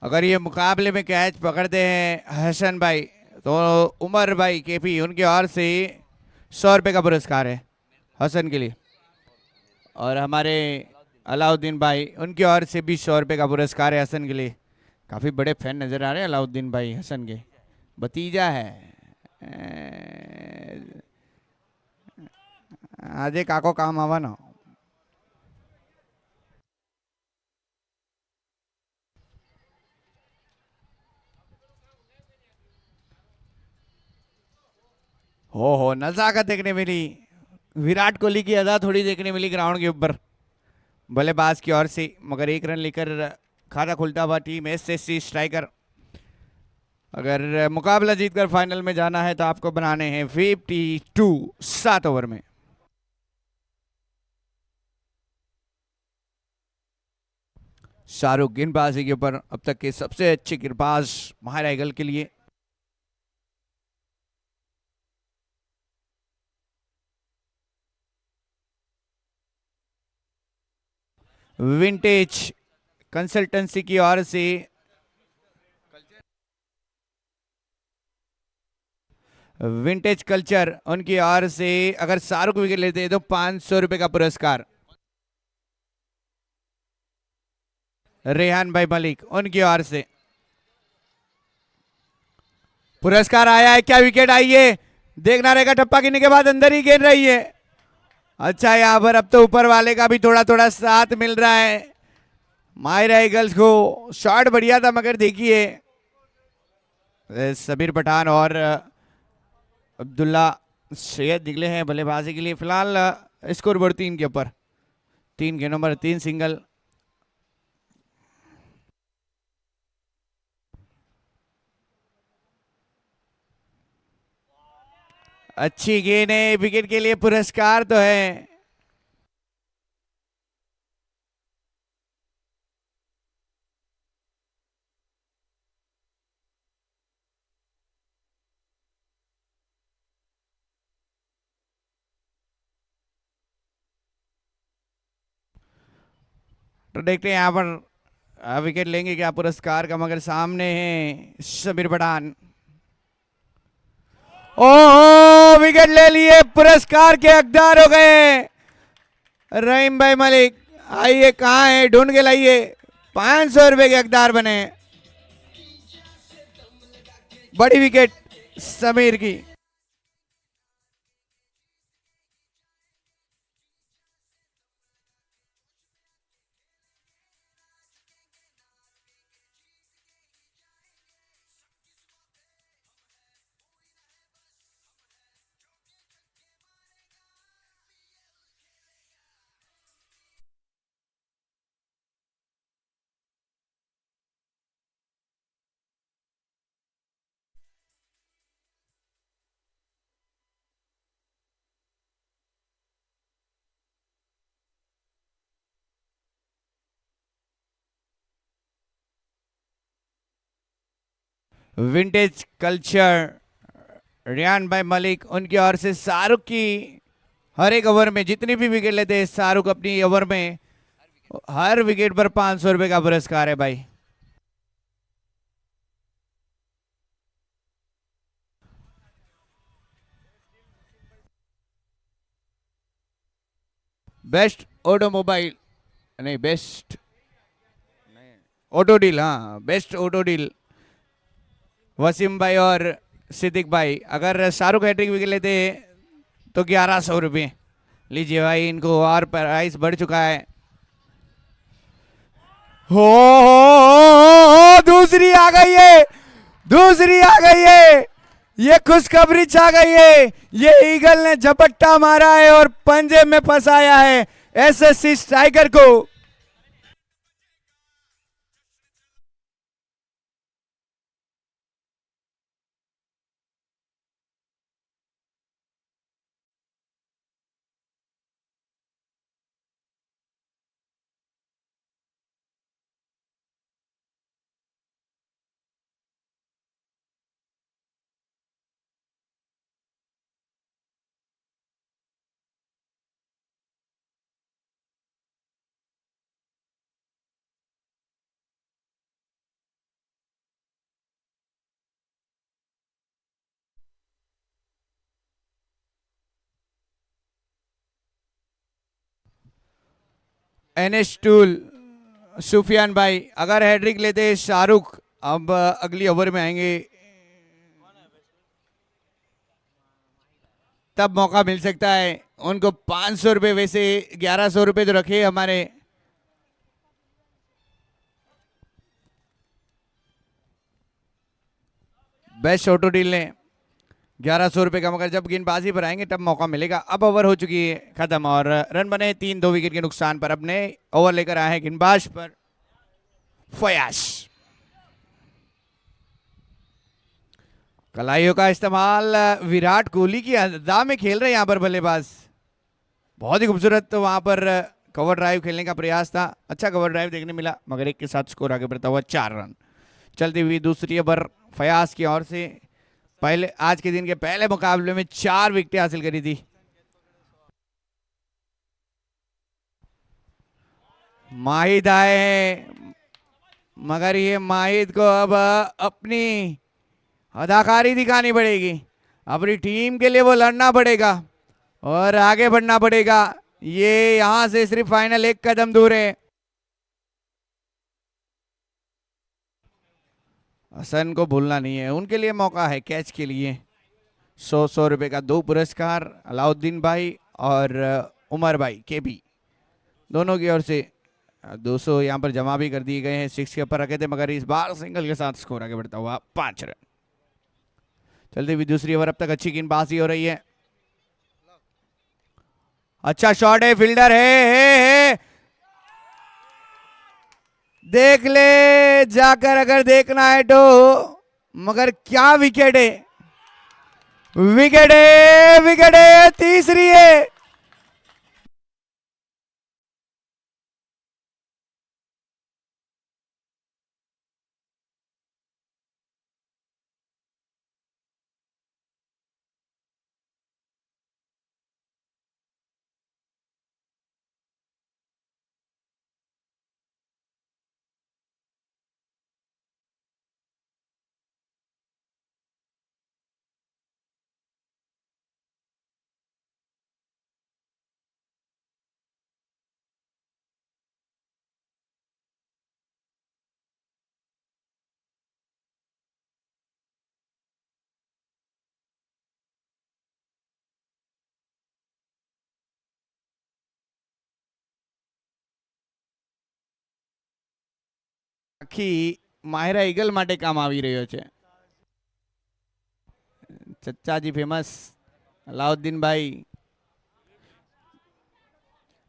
अगर ये मुकाबले में कैच पकड़ते हैं हसन भाई तो उमर भाई KP उनकी ओर से 100 रुपये का पुरस्कार है हसन के लिए, और हमारे अलाउद्दीन भाई उनकी ओर से भी 100 रुपये का पुरस्कार है हसन के लिए। काफ़ी बड़े फैन नज़र आ रहे हैं अलाउद्दीन भाई हसन के, भतीजा है। आज काको काम आवा ना। हो नजाकत देखने मिली, विराट कोहली की अदा थोड़ी देखने मिली ग्राउंड के ऊपर बल्लेबाज की ओर से, मगर एक रन लेकर खाता खुलता हुआ टीम SSC स्ट्राइकर। अगर मुकाबला जीतकर फाइनल में जाना है तो आपको बनाने हैं 52 7 ओवर में। शाहरुख गेंदबाजी के ऊपर अब तक के सबसे अच्छे गेंदबाज माहिर ऐगल के लिए। विंटेज कंसल्टेंसी की ओर से विंटेज कल्चर उनकी ओर से अगर शाहरुख विकेट लेते हैं तो 500 रुपए का पुरस्कार। रेहान भाई मलिक उनकी ओर से पुरस्कार आया है। क्या विकेट आई है देखना रहेगा, टप्पा गिरने के बाद अंदर ही गिर रही है। अच्छा यहाँ पर अब तो ऊपर वाले का भी थोड़ा थोड़ा साथ मिल रहा है माहिर ऐगल्स को। शॉट बढ़िया था मगर देखिए सबीर पठान और अब्दुल्ला सैयद निकले हैं बल्लेबाजी के लिए। फिलहाल स्कोर बोर्ड 3 के ऊपर 3 के नंबर 3 सिंगल। अच्छी गेंद है, विकेट के लिए पुरस्कार तो है। तो देखते हैं यहाँ पर विकेट लेंगे क्या पुरस्कार का, मगर सामने है सबीर पठान। ओह विकेट ले लिए, पुरस्कार के हकदार हो गए रहीम भाई मलिक। आइए कहाँ है, ढूंढ के लाइए, 500 रुपए के हकदार बने। बड़ी विकेट समीर की। विंटेज कल्चर रियान भाई मलिक, उनकी ओर से शाहरुख की हर एक ओवर में जितनी भी विकेट लेते हैं शाहरुख अपनी ओवर में हर विकेट पर 500 रुपए का पुरस्कार है भाई। बेस्ट ऑटोमोबाइल नहीं, बेस्ट ऑटो डील, हाँ बेस्ट ऑटो डील वसीम भाई और सिद्दीक भाई। अगर शाहरुख हैट्रिक विकेट लेते तो 1100 रुपये। लीजिए भाई, इनको और प्राइस बढ़ चुका है। दूसरी आ गई है, दूसरी आ गई है, ये खुशखबरी छा गई है। ये ईगल ने झपट्टा मारा है और पंजे में फंसाया है एसएससी स्ट्राइकर को। एनएस टूल सुफियान भाई, अगर हैट्रिक लेते शाहरुख अब अगली ओवर में आएंगे तब मौका मिल सकता है उनको 500 रुपये। वैसे 1100 रुपये तो रखे हमारे। बेस्ट ऑटो डील ने 1100 रुपये का, मगर जब गेंदबाजी पर आएंगे तब मौका मिलेगा। अब ओवर हो चुकी है खत्म और रन बने 3, 2 विकेट के नुकसान पर। अपने ओवर लेकर आए हैं गेंदबाज पर फयाज। कलाइयों का इस्तेमाल विराट कोहली की अदा में खेल रहे हैं यहाँ पर बल्लेबाज। बहुत ही खूबसूरत तो वहां पर कवर ड्राइव खेलने का प्रयास था, अच्छा कवर ड्राइव देखने मिला, मगर एक के साथ स्कोर आगे बढ़ता हुआ 4 रन। चलती हुई दूसरी ओवर फयाज की ओर से। पहले आज के दिन के पहले मुकाबले में 4 विकेटें हासिल करी थी। माहिद आए हैं, मगर ये माहिद को अब अपनी अदाकारी दिखानी पड़ेगी, अपनी टीम के लिए वो लड़ना पड़ेगा और आगे बढ़ना पड़ेगा। ये यहां से सिर्फ फाइनल 1 कदम दूर है। हसन को भूलना नहीं है, उनके लिए मौका है कैच के लिए। 100 रुपए का 2 पुरस्कार अलाउद्दीन भाई और उमर भाई केबी दोनों की ओर से 200 यहां पर जमा भी कर दिए गए हैं। 6 के ऊपर रखे थे, मगर इस बार सिंगल के साथ स्कोर आगे बढ़ता हुआ 5 रन। चलती हुई दूसरी ओवर अब तक अच्छी गेंदबाजी हो रही है। अच्छा शॉट है, फील्डर है। देख ले जाकर अगर देखना है तो, मगर क्या विकेट है, विकेट है, विकेट है, तीसरी है। આખી માહિરા ઈગલ માટે કામ આવી રહ્યો છે। चच्चाजी फेमस अलाउद्दीन भाई।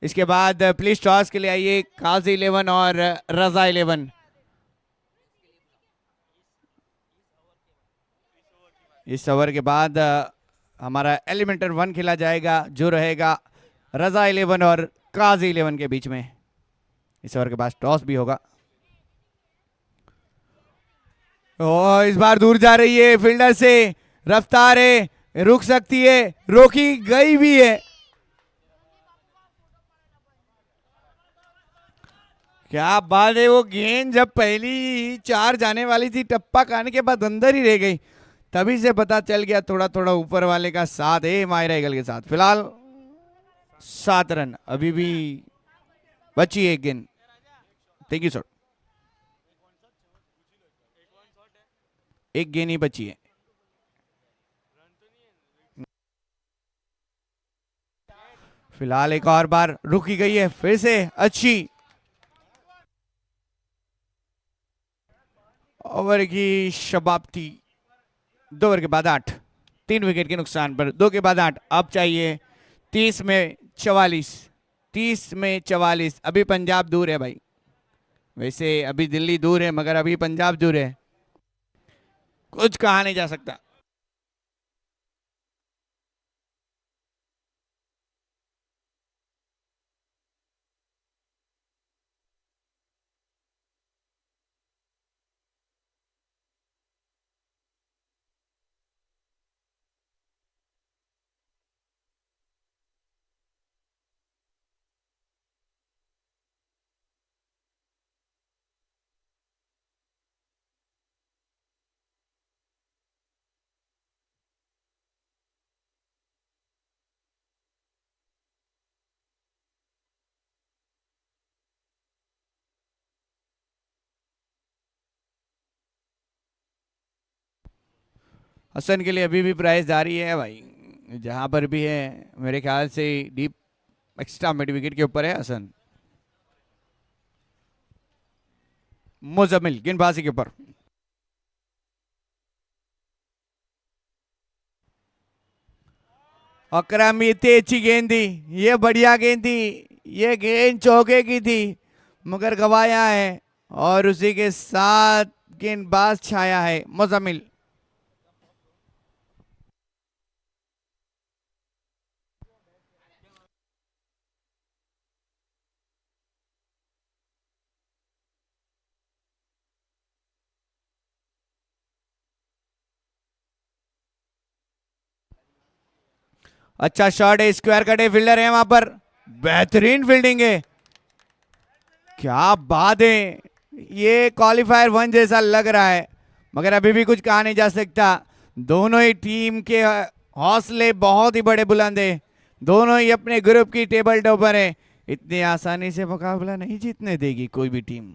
इसके बाद प्लीज टॉस के लिए आइए काजी 11 और रजा 11। इस ओवर के बाद हमारा एलिमेंटर 1 खेला जाएगा, जो रहेगा रजा 11 और काजी 11 के बीच में। इस ओवर के बाद टॉस भी होगा। और इस बार दूर जा रही है फील्डर से, रफ्तार है, रुक सकती है, रोकी गई भी है। क्या बात है, वो गेंद जब पहली 4 जाने वाली थी टप्पा खाने के बाद अंदर ही रह गई, तभी से पता चल गया थोड़ा थोड़ा ऊपर वाले का साथ है मायरा ईगल के साथ। फिलहाल 7 रन अभी भी बची है एक गेंद। Thank you sir. एक गेंद ही बची है। फिलहाल एक और बार रुकी गई है, फिर से अच्छी ओवर की समाप्ति। 2 ओवर के बाद 8, 3 विकेट के नुकसान पर 2 के बाद 8। अब चाहिए 30 में 44, 30 में 44। अभी पंजाब दूर है भाई, वैसे अभी दिल्ली दूर है मगर अभी पंजाब दूर है, कुछ कहा नहीं जा सकता। हसन के लिए अभी भी प्राइस जारी है भाई, जहां पर भी है मेरे ख्याल से डीप एक्स्ट्रा मिड विकेट के ऊपर है हसन। मुजम्मिल गेंदबाजी के ऊपर, अकरम इतनी अच्छी गेंद थी, ये बढ़िया गेंद थी, ये गेंद चौके की थी मगर गवाया है और उसी के साथ गेंदबाज छाया है मुजम्मिल। अच्छा शॉट है, स्क्वायर कटे फील्डर है वहां पर, बेहतरीन फील्डिंग है, क्या बात है। ये क्वालिफायर 1 जैसा लग रहा है मगर अभी भी कुछ कहा नहीं जा सकता। दोनों ही टीम के हौसले बहुत ही बड़े बुलंद है, दोनों ही अपने ग्रुप की टेबल टॉपर है, इतनी आसानी से मुकाबला नहीं जीतने देगी कोई भी टीम।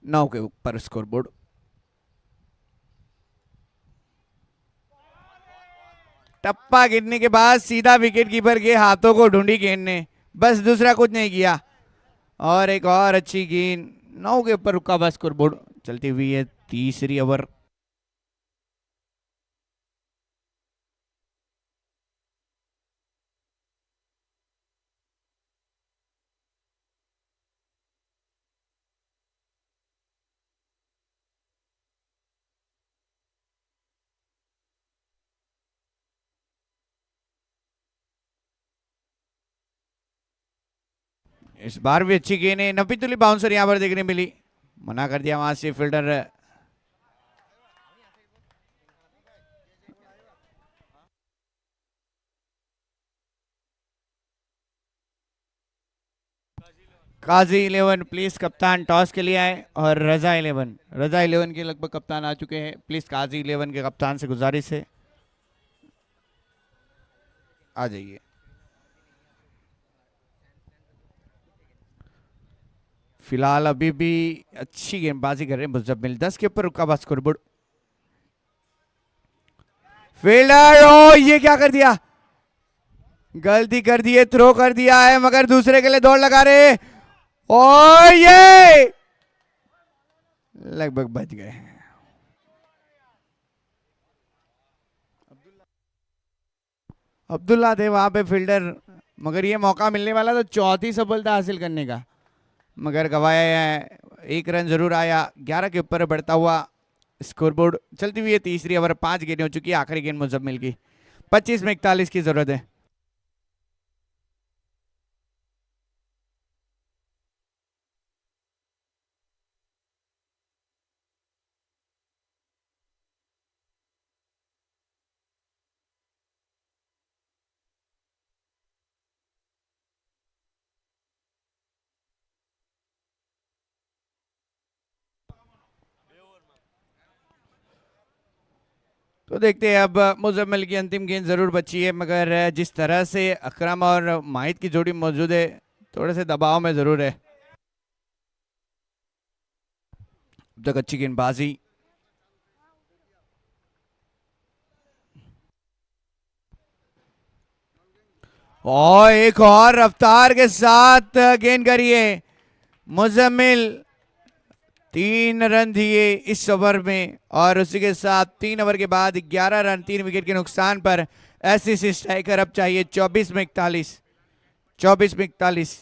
9 के ऊपर स्कोरबोर्ड। टप्पा गिरने के बाद सीधा विकेट कीपर के हाथों को ढूंढी गेंद ने, बस दूसरा कुछ नहीं किया। और एक और अच्छी गेंद, 9 के ऊपर रुका बस स्कोरबोर्ड। चलती हुई है तीसरी ओवर। इस बार भी अच्छी गेंद है, नफी तुली बाउंसर यहां पर देखने मिली, मना कर दिया वहां से फील्डर। काजी 11 प्लीज कप्तान टॉस के लिए आए और रजा 11 के लगभग कप्तान आ चुके हैं। प्लीज काजी 11 के कप्तान से गुजारिश है आ जाइए। फिलहाल अभी भी अच्छी गेंदबाजी कर रहे हैं मुजम्मिल। 10 के ऊपर रुका बस स्कोरबोर्ड। फील्डर, ओ ये क्या कर दिया, गलती कर दी है, थ्रो कर दिया है मगर दूसरे के लिए दौड़ लगा रहे, और ये लगभग बच गए। अब्दुल्ला थे वहां पे फील्डर, मगर ये मौका मिलने वाला तो चौथी सफलता हासिल करने का, मगर गवाया है। 1 रन जरूर आया। 11 के ऊपर बढ़ता हुआ स्कोरबोर्ड। चलती हुई है तीसरी ओवर, 5 गेंदें हो चुकी है, आखिरी गेंद मुजम्मिल की। 25 में 41 की जरूरत है। तो देखते हैं अब मुजम्मिल की अंतिम गेंद जरूर बची है, मगर जिस तरह से अकरम और माहिद की जोड़ी मौजूद है, थोड़े से दबाव में जरूर है। अब तक अच्छी गेंदबाजी, और एक और रफ्तार के साथ गेंद करिए मुजम्मिल। 3 रन दिए इस ओवर में, और उसी के साथ 3 ओवर के बाद 11 रन 3 विकेट के नुकसान पर ऐसी स्ट्राइकर अब चाहिए 24 में 41। 24 में 41।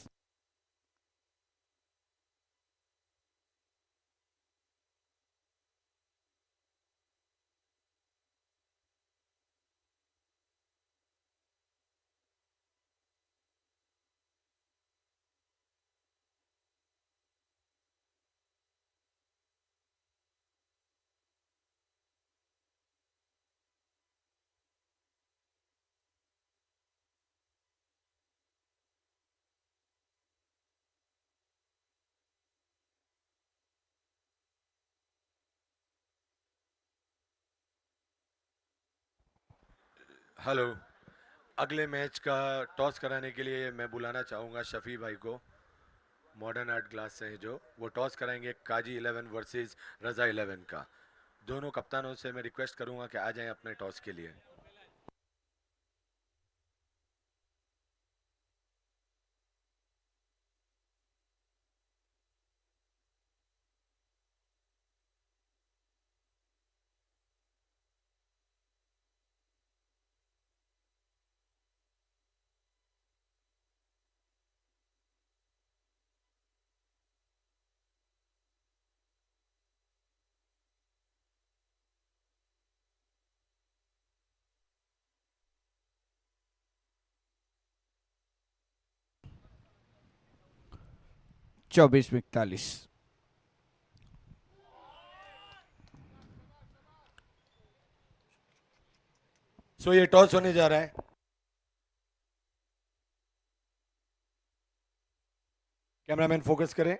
हेलो। अगले मैच का टॉस कराने के लिए मैं बुलाना चाहूँगा शफी भाई को, मॉडर्न आर्ट ग्लास से हैं जो, वो टॉस कराएंगे काजी 11 वर्सेस रजा 11 का। दोनों कप्तानों से मैं रिक्वेस्ट करूँगा कि आ जाएं अपने टॉस के लिए। चौबीस में 41। सो ये टॉस होने जा रहा है। कैमरामैन फोकस करें।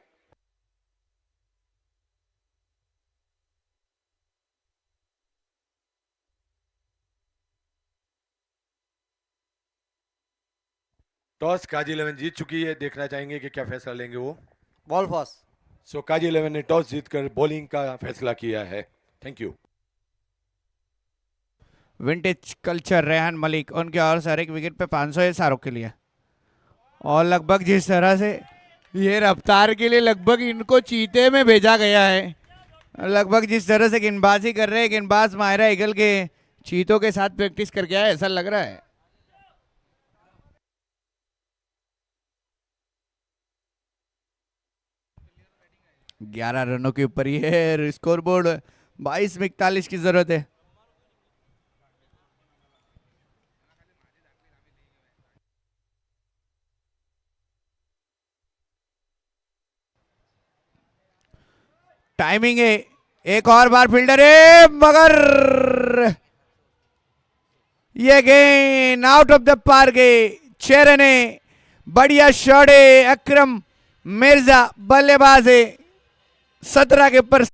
टॉस काजी 11 जीत चुकी है, देखना चाहेंगे कि क्या फैसला लेंगे वो। Ball FOSS. सो काजी 11 ने टॉस जीतकर बॉलिंग का फैसला किया है। Thank you. Vintage culture Rehan Malik, उनके और सर एक विकेट पे 500 है शाहरुख के लिए। और लगभग जिस तरह से ये रफ्तार के लिए लगभग इनको चीते में भेजा गया है, लगभग जिस तरह से गेंदबाजी कर रहे हैं गेंदबाज माहिरा ईगल के, चीतों के साथ प्रैक्टिस करके आए ऐसा लग रहा है। ग्यारह रनों के ऊपर ये स्कोर बोर्ड, 22 में 41 की जरूरत है। टाइमिंग है, एक और बार फील्डर है, मगर ये गेंद आउट ऑफ द पार्क है। 6 रन है, बढ़िया शॉट है, अकरम मिर्जा बल्लेबाज है, 17 के ऊपर।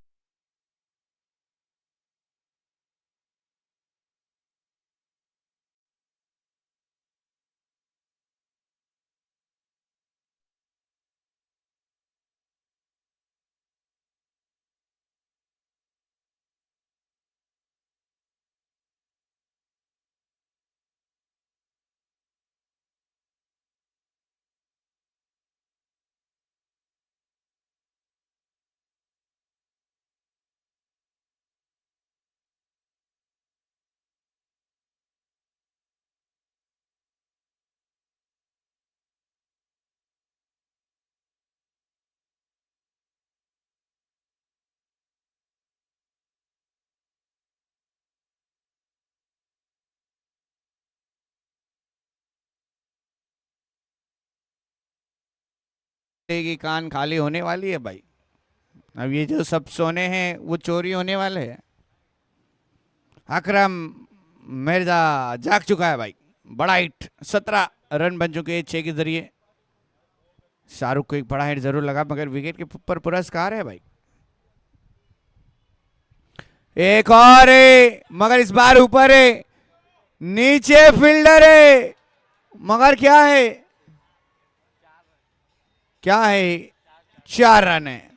की कान खाली होने वाली है भाई, अब ये जो सब सोने हैं वो चोरी होने वाले हैं। अकरम मिर्जा जाग चुका है भाई, बड़ा हिट, 17 रन बन चुके हैं 6 के जरिए। शाहरुख को एक बड़ा हिट जरूर लगा, मगर विकेट के ऊपर पुरस्कार है भाई। एक और है मगर इस बार ऊपर है, नीचे फील्डर है मगर क्या है, क्या है, 4 रन है।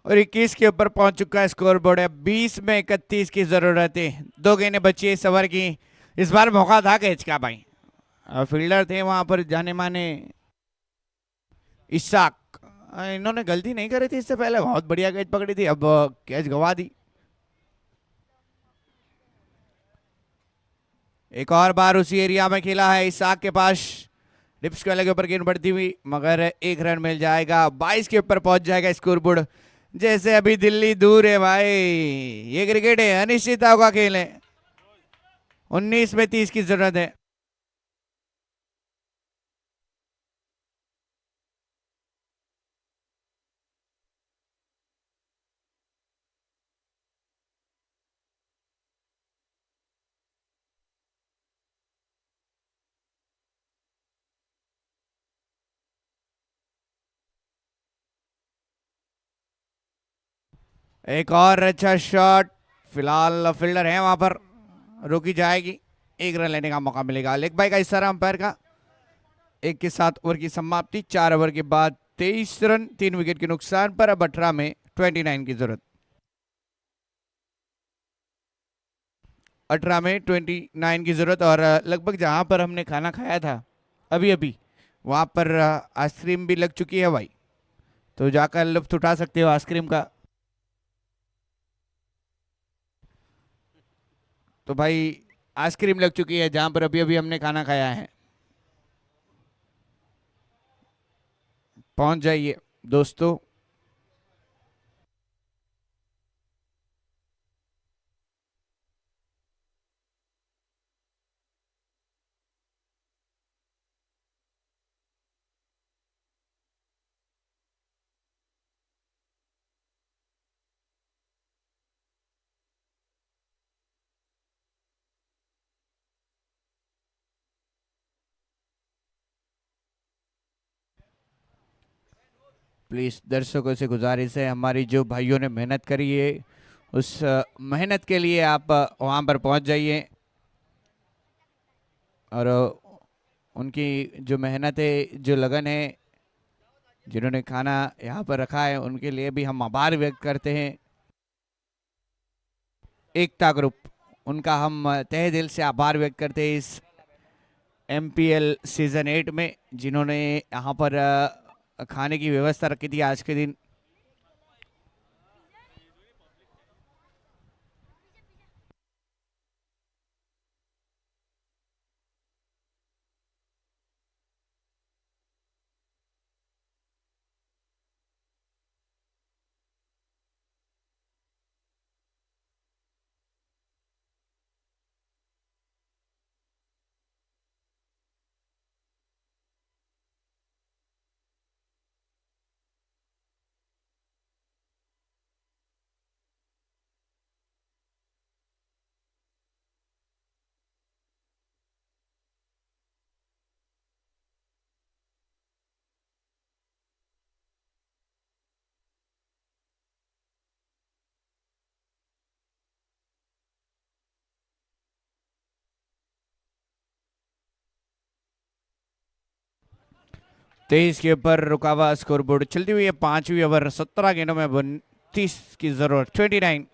और 21 के ऊपर पहुंच चुका है स्कोर बोर्ड है। 20 में 31 की जरूरत है। 2 गेंदें बची है इस ओवर की। इस बार मौका था कैच का भाई, फील्डर थे वहां पर जाने माने इशाक, इन्होंने गलती नहीं करी थी इससे पहले, बहुत बढ़िया कैच पकड़ी थी, अब कैच गवा दी। एक और बार उसी एरिया में खेला है इशाक के पास, डिप्स के वाले के ऊपर गेंद बढ़ती हुई मगर 1 रन मिल जाएगा। 22 के ऊपर पहुंच जाएगा स्कोर बोर्ड। जैसे अभी दिल्ली दूर है भाई, ये क्रिकेट है, अनिश्चितताओं का खेल है। 19 में 30 की जरूरत है। एक और अच्छा शॉट, फिलहाल फील्डर है वहां पर, रोकी जाएगी, 1 रन लेने का मौका मिलेगा। लेग बाई का इशारा अंपायर का। 1 के साथ ओवर की समाप्ति। 4 ओवर के बाद 23 रन, 3 विकेट के नुकसान पर अब 18 में 29 की जरूरत। 18 में 29 की जरूरत। और लगभग जहां पर हमने खाना खाया था अभी अभी, वहां पर आइसक्रीम भी लग चुकी है भाई, तो जाकर लुत्फ उठा सकते हो आइसक्रीम का। तो भाई आइसक्रीम लग चुकी है जहां पर अभी अभी हमने खाना खाया है, पहुंच जाइए दोस्तों। प्लीज दर्शकों से गुजारिश है, हमारी जो भाइयों ने मेहनत करी है उस मेहनत के लिए आप वहां पर पहुंच जाइए। और उनकी जो मेहनत है, जो लगन है, जिन्होंने खाना यहाँ पर रखा है, उनके लिए भी हम आभार व्यक्त करते हैं। एकता ग्रुप, उनका हम तहे दिल से आभार व्यक्त करते हैं इस MPL सीजन 8 में, जिन्होंने यहाँ पर खाने की व्यवस्था रखी थी आज के दिन। तेईस के ऊपर रुका हुआ स्कोर बोर्ड। चलती हुई है 5वीं ओवर, 17 गेंदों में 32 की जरूरत, 29।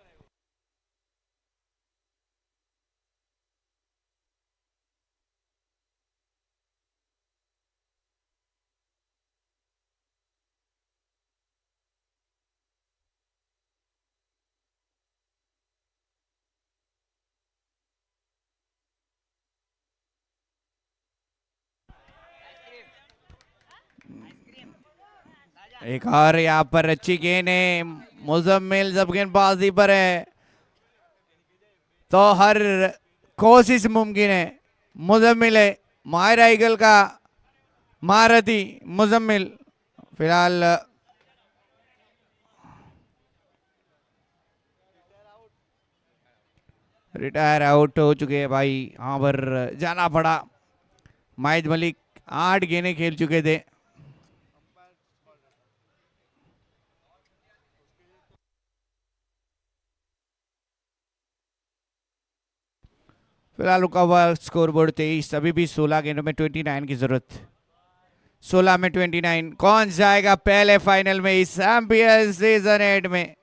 एक और यहाँ पर अच्छी गेंद है, मुजम्मिल जब गेंदबाजी पर है तो हर कोशिश मुमकिन है। मुजम्मिल है, माहिरा ईगल का महारथी मुजम्मिल फिलहाल रिटायर आउट हो चुके हैं भाई। यहाँ पर जाना पड़ा। माहिद मलिक 8 गेंदें खेल चुके थे। फिलहाल रुका हुआ स्कोरबोर्ड 23, अभी भी 16 गेंदों में 29 की जरूरत। 16 में 29 कौन जाएगा पहले फाइनल में इस चैंपियंस सीजन 8 में।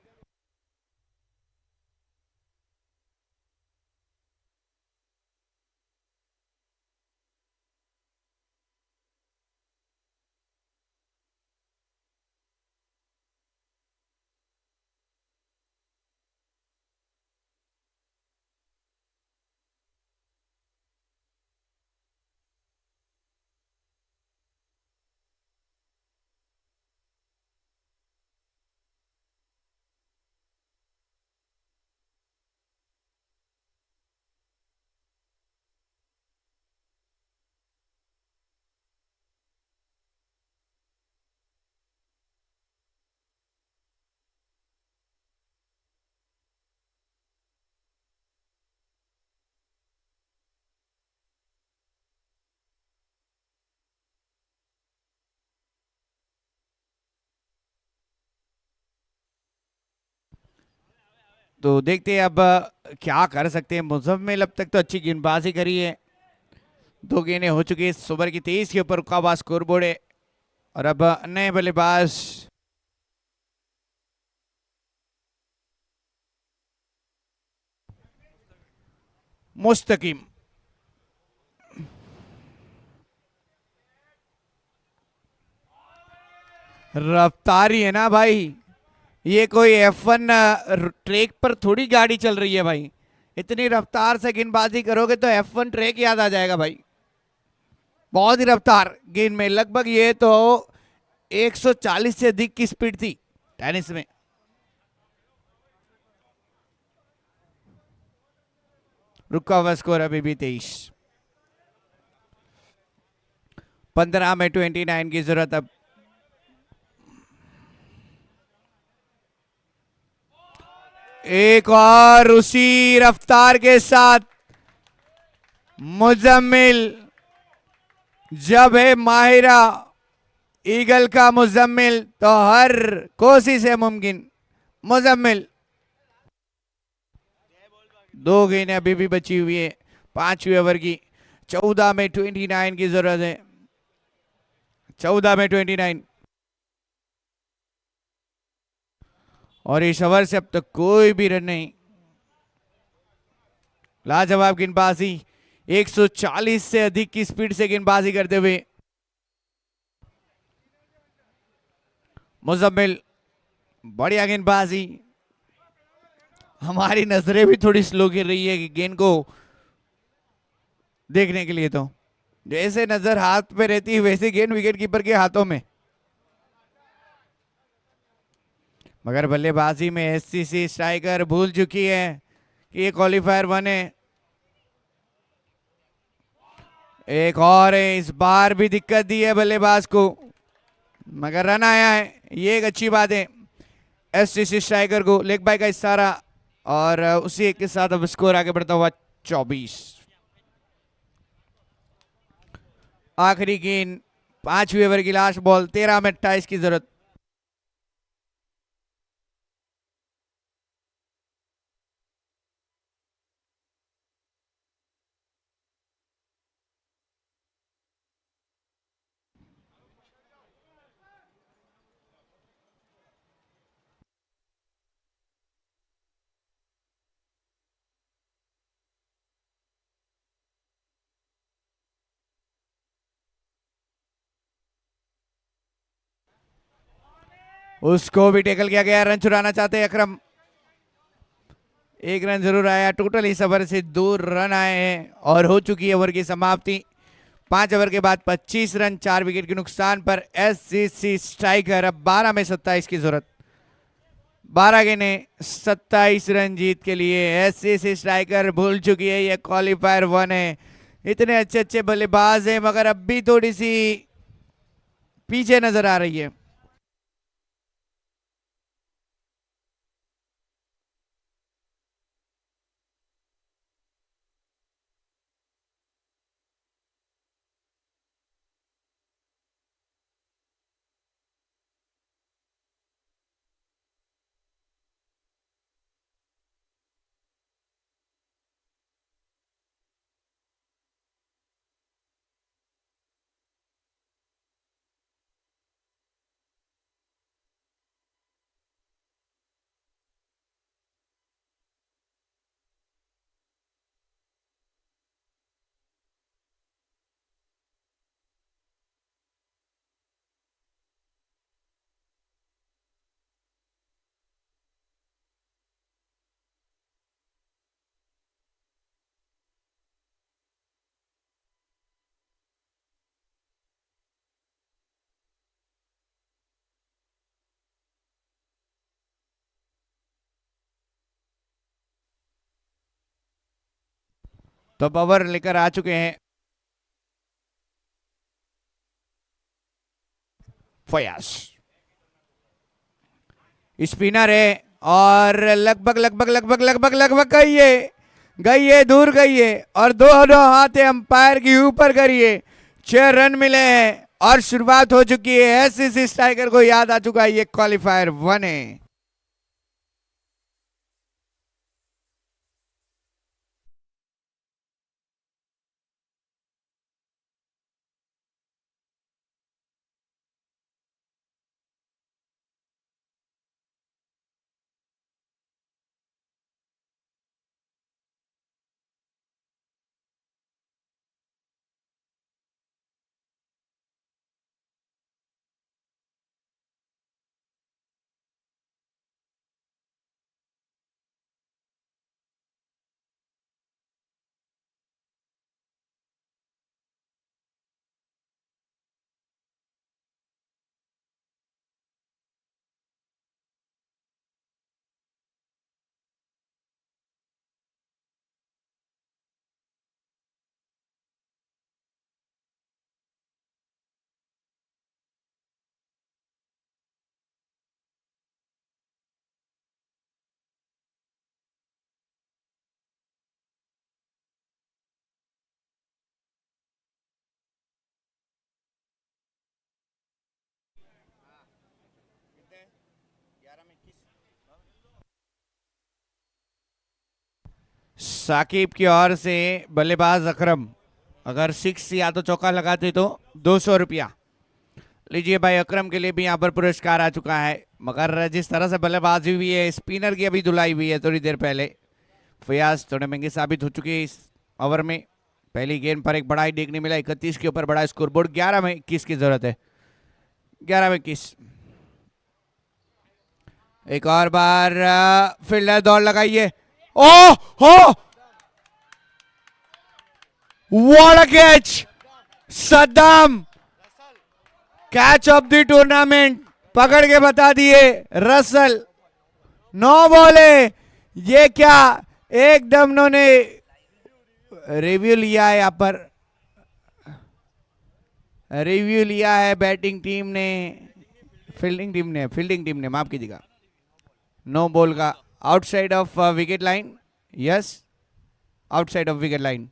तो देखते हैं अब क्या कर सकते हैं। मुजम्मिल अब तक तो अच्छी गेंदबाजी करी है। 2 गेंदें हो चुकी है। ओवर की 23 के ऊपर रुका हुआ स्कोरबोर्ड है और अब नए बल्लेबाज मुस्तकीम। रफ्तारी है ना भाई, ये कोई F1 ट्रैक पर थोड़ी गाड़ी चल रही है भाई। इतनी रफ्तार से गेंदबाजी करोगे तो F1 ट्रैक याद आ जाएगा भाई। बहुत ही रफ्तार गेंद में, लगभग ये तो 140 से अधिक की स्पीड थी टेनिस में। रुका हुआ स्कोर अभी भी 23। 15 में 29 की जरूरत। अब एक और उसी रफ्तार के साथ मुजम्मिल। जब है माहिरा ईगल का मुजम्मिल तो हर कोशिश है मुमकिन। मुजम्मिल 2 गेंदें अभी भी बची हुई है 5वें ओवर की। 14 में 29 की जरूरत है। 14 में 29 और इस ओवर से अब तक कोई भी रन नहीं। लाजवाब गेंदबाजी, 140 से अधिक की स्पीड से गेंदबाजी करते हुए मुजम्मिल। बढ़िया गेंदबाजी। हमारी नजरें भी थोड़ी स्लो गिर रही है गेंद को देखने के लिए। तो जैसे नजर हाथ पे रहती है वैसे गेंद विकेट कीपर के हाथों में। मगर बल्लेबाजी में एससीसी स्ट्राइकर भूल चुकी है कि ये क्वालिफायर 1 है। एक और है, इस बार भी दिक्कत दी है बल्लेबाज को, मगर रन आया है, ये एक अच्छी बात है एससीसी स्ट्राइकर को। लेग बाय का इशारा और उसी एक के साथ अब स्कोर आगे बढ़ता हुआ 24। आखिरी गेंद 5वें ओवर की लास्ट बॉल। 13 में 28 की जरूरत। उसको भी टेकल किया गया। रन चुराना चाहते हैं अकरम। 1 रन जरूर आया। टोटल इस ओवर से 2 रन आए हैं और हो चुकी है ओवर की समाप्ति। 5 ओवर के बाद 25 रन 4 विकेट के नुकसान पर एससीसी स्ट्राइकर। अब 12 में 27 की जरूरत। 12 गेंदें 27 रन जीत के लिए एससीसी स्ट्राइकर भूल चुकी है ये क्वालिफायर 1 है। इतने अच्छे अच्छे बल्लेबाज हैं मगर अब भी थोड़ी सी पीछे नजर आ रही है। तो पावर लेकर आ चुके हैं फयाज। स्पिनर है और लगभग लगभग लगभग लगभग लगभग गई है दूर गई है और दोनों हाथे अंपायर के ऊपर करिए। 6 रन मिले हैं और शुरुआत हो चुकी है। ऐसे स्ट्राइकर को याद आ चुका है ये क्वालिफायर 1 है। साकिब की ओर से बल्लेबाज अकरम अगर 6 या तो चौका लगाते तो 200 रुपया। लीजिए भाई अकरम के लिए भी यहाँ पर पुरस्कार आ चुका है। मगर जिस तरह से बल्लेबाजी हुई है, स्पिनर की अभी धुलाई हुई है थोड़ी देर पहले, फयाज थोड़े महंगे साबित हो चुके हैं इस ओवर में। पहली गेंद पर एक बड़ा ही देखने मिला, 31 के ऊपर बड़ा स्कोरबोर्ड। 11 में 21 की जरूरत है, 11 में 21। एक और बार फील्डर दौड़ लगाइए। ओह हो, what a catch! Saddam catch of the tournament पकड़ के बता दिए रसल। 9 बॉल है, ये क्या एकदम उन्होंने रिव्यू लिया है, यहाँ पर रिव्यू लिया है बैटिंग टीम ने, फील्डिंग टीम ने माफ कीजिएगा। 9 बॉल का outside of wicket line, yes outside of wicket line.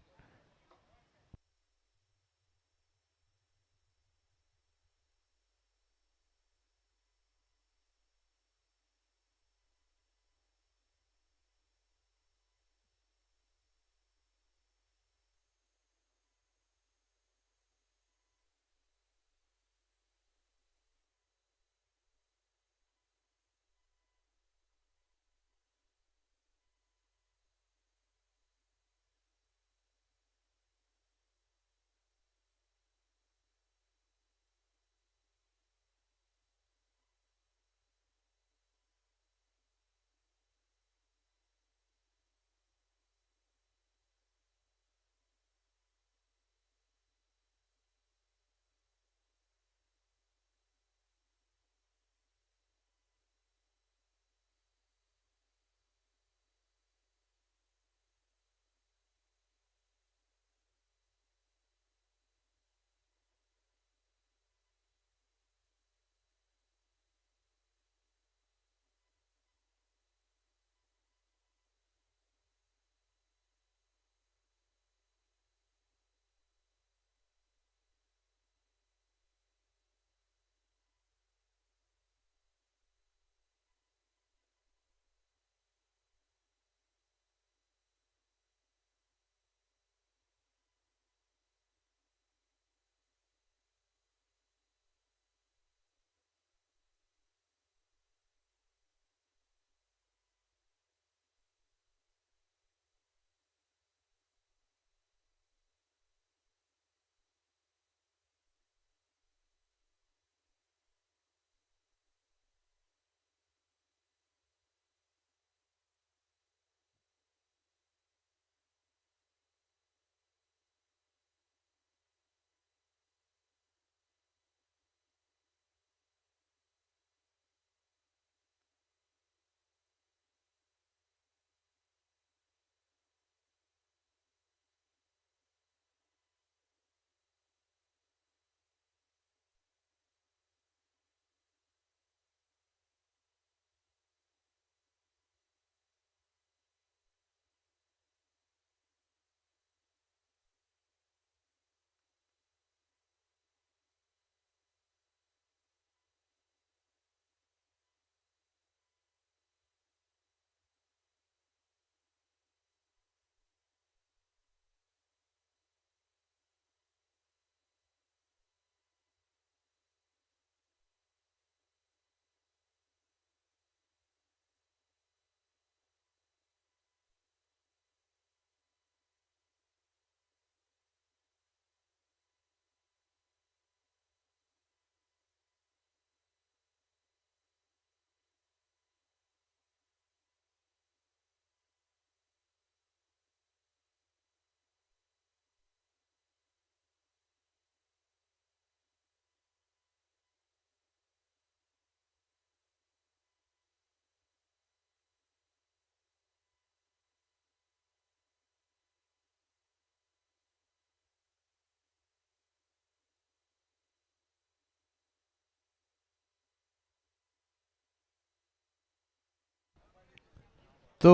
तो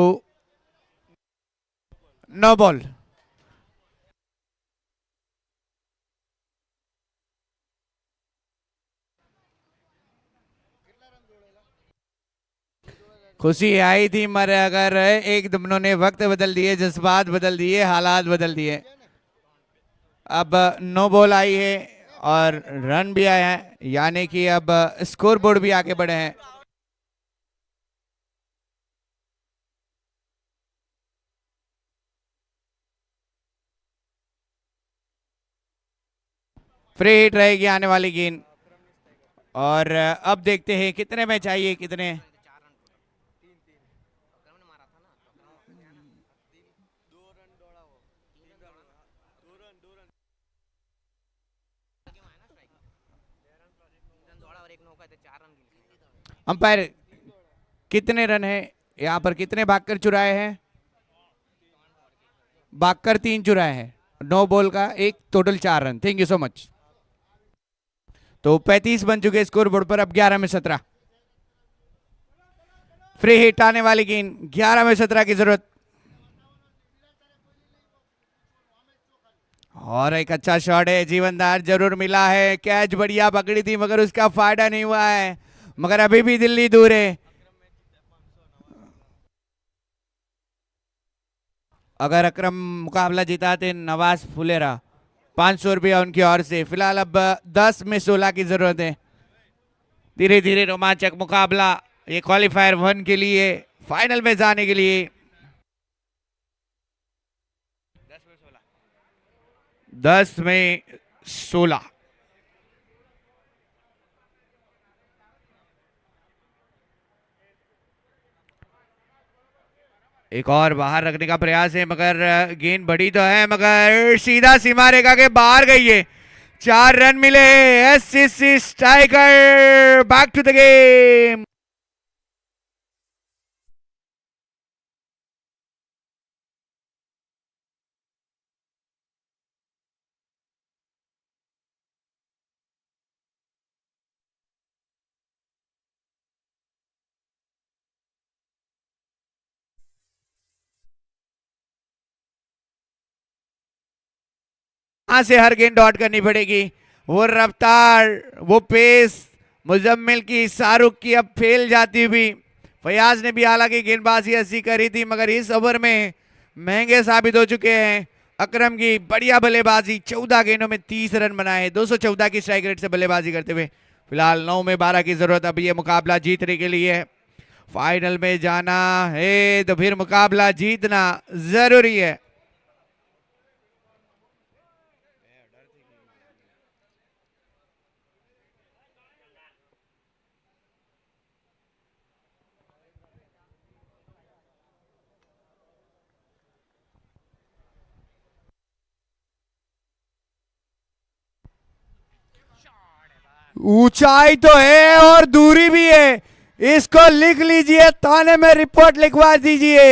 नो बॉल। खुशी आई थी मगर अगर एक दोनों ने वक्त बदल दिए, जज्बात बदल दिए, हालात बदल दिए। अब नो बॉल आई है और रन भी आए हैं, यानी कि अब स्कोर बोर्ड भी आगे बढ़े हैं। फ्री हिट रहेगी आने वाली गेंद। और अब देखते हैं कितने में चाहिए, कितने। अंपायर कितने रन है यहाँ पर, कितने भागकर चुराए हैं? भागकर 3 चुराए हैं, 9 बॉल का एक total 4 run. Thank you so much. तो 35 बन चुके स्कोर बोर्ड पर। अब 11 में 17 फ्री हिट आने वाली गेंद, 11 में 17 की जरूरत। और एक अच्छा शॉट है, जीवनदार जरूर मिला है, कैच बढ़िया पकड़ी थी मगर उसका फायदा नहीं हुआ है। मगर अभी भी दिल्ली दूर है। अगर अकरम मुकाबला जिताते नवाज फुलेरा, 500 रुपया उनकी ओर से। फिलहाल अब 10 में 16 की जरूरत है। धीरे धीरे रोमांचक मुकाबला, ये क्वालिफायर 1 के लिए, फाइनल में जाने के लिए। 10 में 16। एक और बाहर रखने का प्रयास है मगर गेंद बड़ी तो है मगर सीधा सीमा रेखा के बाहर गई है। 4 रन मिले। SCC tiger back to the game. यहां से हर गेंद डॉट करनी पड़ेगी। वो रफ्तार, वो पेस मुजम्मिल की, शाहरुख की अब फेल जाती हुई। फयाज ने भी हालांकि गेंदबाजी अच्छी करी थी मगर इस ओवर में महंगे साबित हो चुके हैं। अकरम की बढ़िया बल्लेबाजी, 14 गेंदों में 30 रन बनाए, 214 की स्ट्राइक रेट से बल्लेबाजी करते हुए। फिलहाल 9 में 12 की जरूरत अब ये मुकाबला जीतने के लिए। फाइनल में जाना है तो फिर मुकाबला जीतना जरूरी है। ऊंचाई तो है और दूरी भी है, इसको लिख लीजिए, थाने में रिपोर्ट लिखवा दीजिए।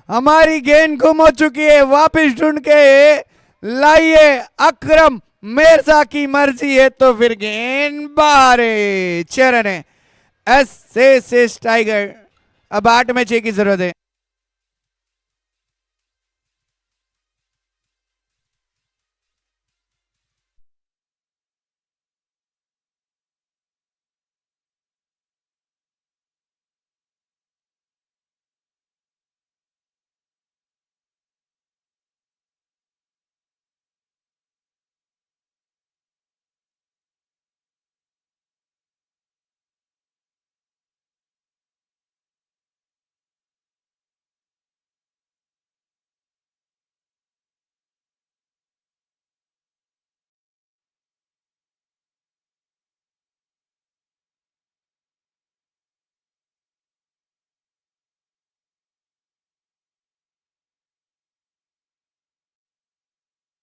हमारी गेंद गुम हो चुकी है, वापस ढूंढ के लाइए। अकरम मिर्जा की मर्जी है तो फिर गेंद बाहर है। चरण है एस टाइगर। अब 8 में 6 की जरूरत है।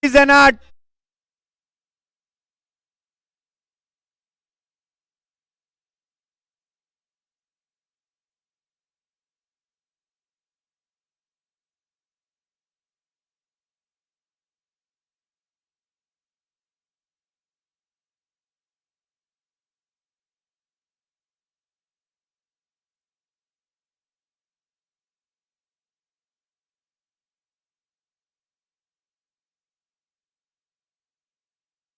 Is an art